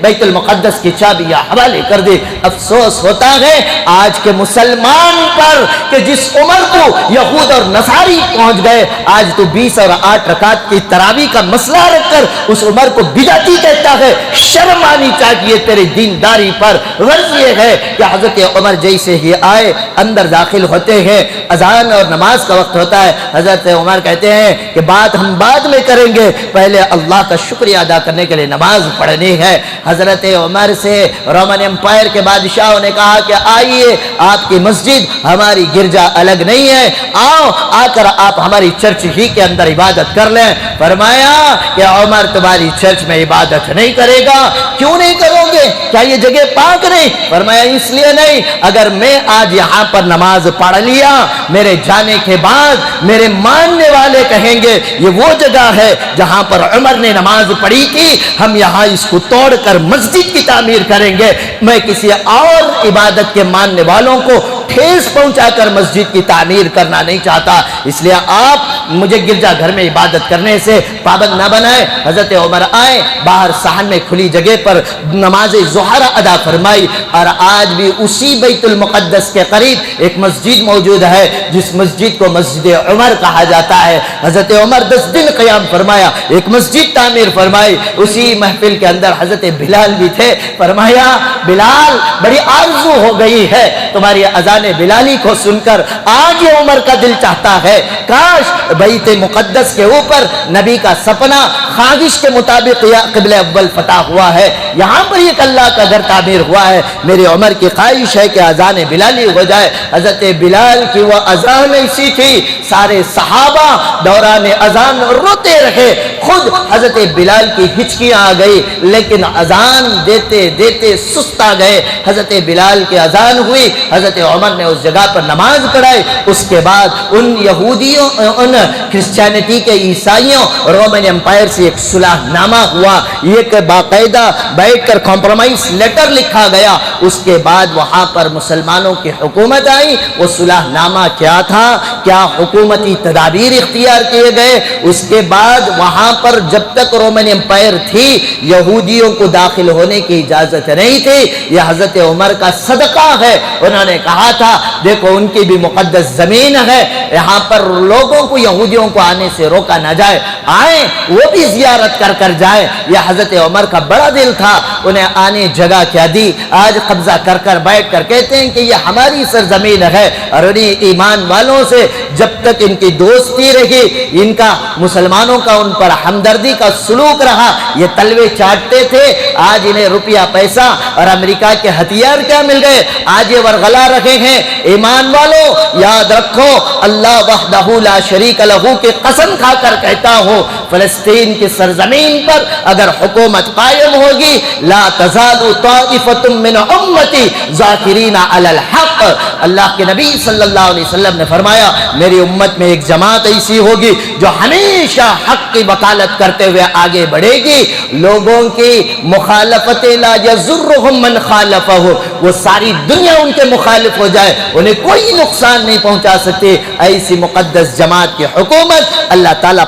بیت المقدس کی چابیاں حوالے کر دی۔ افسوس ہوتا ہے آج کے مسلمان پر کہ جس عمر کو یہود اور نصاری پہنچ گئے، آج تو 20 اور 8 رکعت کی تراویح کا مسئلہ رکھ کر اس عمر کو بدعتی کہتا ہے۔ شرم آنی چاہیے تیری دینداری پر۔ غرض یہ ہے کہ حضرت عمر جیسے ہی آئے اندر داخل ہوتے ہیں، اذان اور نماز کا وقت ہوتا ہے، حضرت عمر کہتے ہیں کہ بات ہم بعد میں کریں گے، پہلے اللہ کا شکریہ ادا کرنے کے لیے نماز پڑھنی ہے۔ حضرت عمر سے رومن امپائر کے بادشاہوں نے کہا کہ آئیے، آپ کی مسجد ہماری گرجا الگ نہیں ہے، آؤ آ کر آپ ہماری چرچ ہی کے اندر عبادت کر لیں۔ فرمایا کہ عمر تمہاری چرچ میں عبادت نہیں کرے گا۔ کیوں نہیں کرو گے؟ کیا یہ جگہ پاک نہیں؟ فرمایا اس لیے نہیں، اگر میں آج یہاں پر نماز پڑھ لیا، میرے جانے کے بعد میرے ماننے والے کہیں گے یہ وہ جگہ ہے جہاں پر عمر نے نماز پڑھی تھی، ہم یہاں اس کو توڑ کر مسجد کی تعمیر کریں گے۔ میں کسی اور عبادت کے ماننے والوں کو ٹھیس پہنچا کر مسجد کی تعمیر کرنا نہیں چاہتا، اس لیے آپ مجھے گرجا گھر میں عبادت کرنے سے پابند نہ بنائے۔ حضرت عمر آئے، باہر صحن میں کھلی جگہ پر نماز ظہر ادا فرمائی، اور آج بھی اسی بیت المقدس کے قریب ایک مسجد موجود ہے جس مسجد کو مسجد عمر کہا جاتا ہے۔ حضرت عمر 10 دن قیام فرمایا، ایک مسجد تعمیر فرمائی۔ اسی محفل کے اندر حضرت بلال بھی تھے۔ فرمایا بلال بڑی آرزو ہو گئی ہے تمہاری اذان بلالی کو سن کر، آج یہ عمر کا دل چاہتا ہے کاش بیت مقدس کے اوپر نبی کا سپنا خواہش کے مطابق یا قبل اول فتح ہوا ہے، یہاں پر ایک اللہ کا گھر تعمیر ہوا ہے، میری عمر کی خواہش ہے کہ اذان بلالی ہو جائے۔ حضرت بلال کی وہ اذان ایسی تھی، سارے صحابہ دوران اذان روتے رہے، خود حضرت بلال کی ہچکیاں آ گئی، لیکن اذان دیتے دیتے سست آ گئے۔ حضرت بلال کی اذان ہوئی، حضرت عمر نے اس جگہ پر نماز پڑھائی۔ اس کے بعد ان یہودیوں، ان کرسچینٹی کے عیسائیوں، رومن امپائر سے ایک صلح نامہ ہوا، ایک باقاعدہ بیٹھ کر کمپرومائز لیٹر لکھا گیا۔ اس کے بعد وہاں پر مسلمانوں کی حکومت آئی۔ وہ صلح نامہ کیا تھا، کیا حکومتی تدابیر اختیار کیے گئے، اس کے بعد وہاں پر جب تک رومن امپائر تھی یہودیوں کو داخل ہونے کی اجازت نہیں تھی۔ یہ حضرت عمر کا صدقہ ہے۔ انہوں نے کہا تھا دیکھو ان کی بھی مقدس زمین ہے، یہاں پر لوگوں کو، یہودیوں کو آنے سے روکا نہ جائے، آئیں وہ بھی زیارت کر کر جائیں۔ یہ حضرت عمر کا بڑا دل تھا، انہیں آنے جگہ کیا دی، آج قبضہ کر کر بیٹھ کر کہتے ہیں کہ یہ ہماری سرزمین ہے، اور انہیں ایمان والوں سے جب تک ان کی دوستی رہی، ان کا مسلمانوں کا ان پر ہمدردی کا سلوک رہا، یہ تلوے چاٹتے تھے، آج انہیں روپیہ پیسہ اور امریکہ کے ہتھیار کیا مل گئے، آج یہ ورغلا رکھے ہیں۔ ایمان والوں یاد رکھو، اللہ وحدہ لا شریک لہ کی قسم کھا کر کہتا ہوں، فلسطین کی سرزمین پر اگر حکومت قائم ہوگی، لا تزال طائفۃ من امتی ذاکرین علی الحق، اللہ کے نبی صلی اللہ علیہ وسلم نے فرمایا میری امت میں ایک جماعت ایسی ہوگی جو ہمیشہ حق کی وکالت کرتے ہوئے آگے بڑھے گی، لوگوں کی مخالفت لا یضرهم من خالفہ، وہ ساری دنیا ان کے مخالف ہو جائے انہیں کوئی نقصان نہیں پہنچا سکتے، ایسی مقدس جماعت کی حکومت اللہ تعالیٰ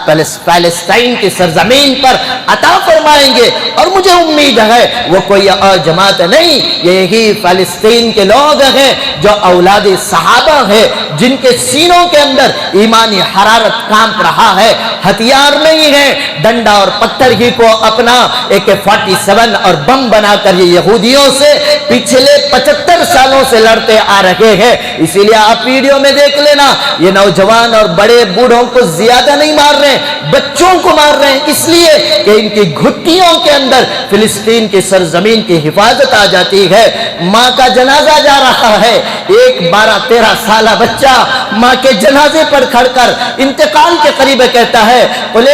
فلسطین کی سرزمین پر عطا فرمائیں گے، اور مجھے امید ہے وہ کوئی اور جماعت نہیں، یہی فلسطین کے لوگ ہیں جو اولاد صحابہ ہیں، جن کے سینوں کے اندر ایمانی حرارت کانپ رہا ہے، ہتھیار نہیں ہے، ڈنڈا اور پتھر ہی کو اپنا AK-47 اور بم بنا کر یہ یہودیوں سے پچھلے 75 سالوں سے لڑتے آ رہے ہیں۔ اسی لیے آپ ویڈیو میں دیکھ لینا، یہ نوجوان اور بڑے بوڑھوں کو زیادہ نہیں مار رہے، بچوں کو مار رہے ہیں، اس لیے کہ ان کی گھٹیوں کے اندر فلسطین کی سرزمین کی حفاظت آ جاتی ہے۔ ماں کا جنازہ جا رہا ہے، ایک 12-13 سالہ بچہ ماں کے جنازے پر کھڑ کر انتقال کے قریب کہتا ہے قل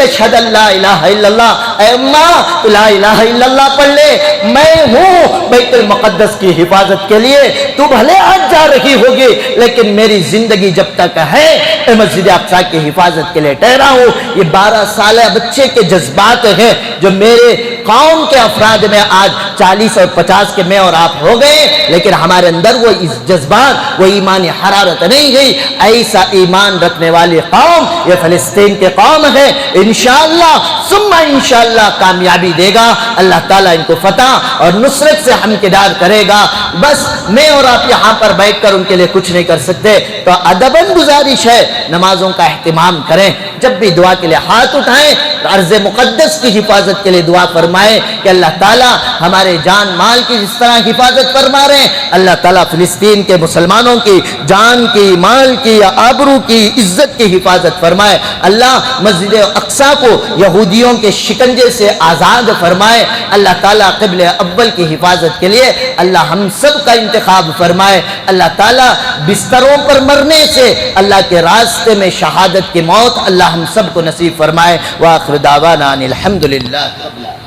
اشہد لا الہ الا اللہ، اے ماں تو لا الہ الا اللہ پڑھ لے، میں ہوں بیت المقدس کی حفاظت کے لیے، تو بھلے آج جا رہی ہوگی لیکن میری زندگی جب تک ہے میں مسجد اقصی کی حفاظت کے لیے ٹھہرا ہوں۔ یہ 12 سالہ بچے کے جذبات ہیں جو میرے قوم کے افراد میں آج 40 اور 50 کے میں اور آپ ہو گئے، لیکن ہمارے اندر وہ اس جذبات، وہ ایمانی حرارت نہیں گئی۔ ایسا ایمان رکھنے والی قوم یہ فلسطین کے قوم ہے، انشاءاللہ ثم انشاءاللہ کامیابی دے گا، اللہ تعالیٰ ان کو فتح اور نصرت سے ہمکنار کرے گا۔ بس میں اور آپ یہاں پر بیٹھ کر ان کے لیے کچھ نہیں کر سکتے، تو ادباً گزارش ہے نمازوں کا اہتمام کریں، جب بھی دعا کے لیے ہاتھ اٹھائیں عرض مقدس کی حفاظت کے لیے دعا فرمائیں کہ اللہ تعالیٰ ہمارے جان مال کی جس طرح حفاظت فرما رہے ہیں، اللہ تعالیٰ فلسطین کے مسلمانوں کی جان کی، مال کی، آبرو کی، عزت کی حفاظت فرمائے۔ اللہ مسجد اقصی کو یہودیوں کے شکنجے سے آزاد فرمائے۔ اللہ تعالیٰ قبل اول کی حفاظت کے لیے اللہ ہم سب کا انتخاب فرمائے۔ اللہ تعالیٰ بستروں پر مرنے سے اللہ کے راستے میں شہادت کی موت اللہ ہم سب کو نصیب فرمائے۔ وآخر دعوانا ان الحمدللہ۔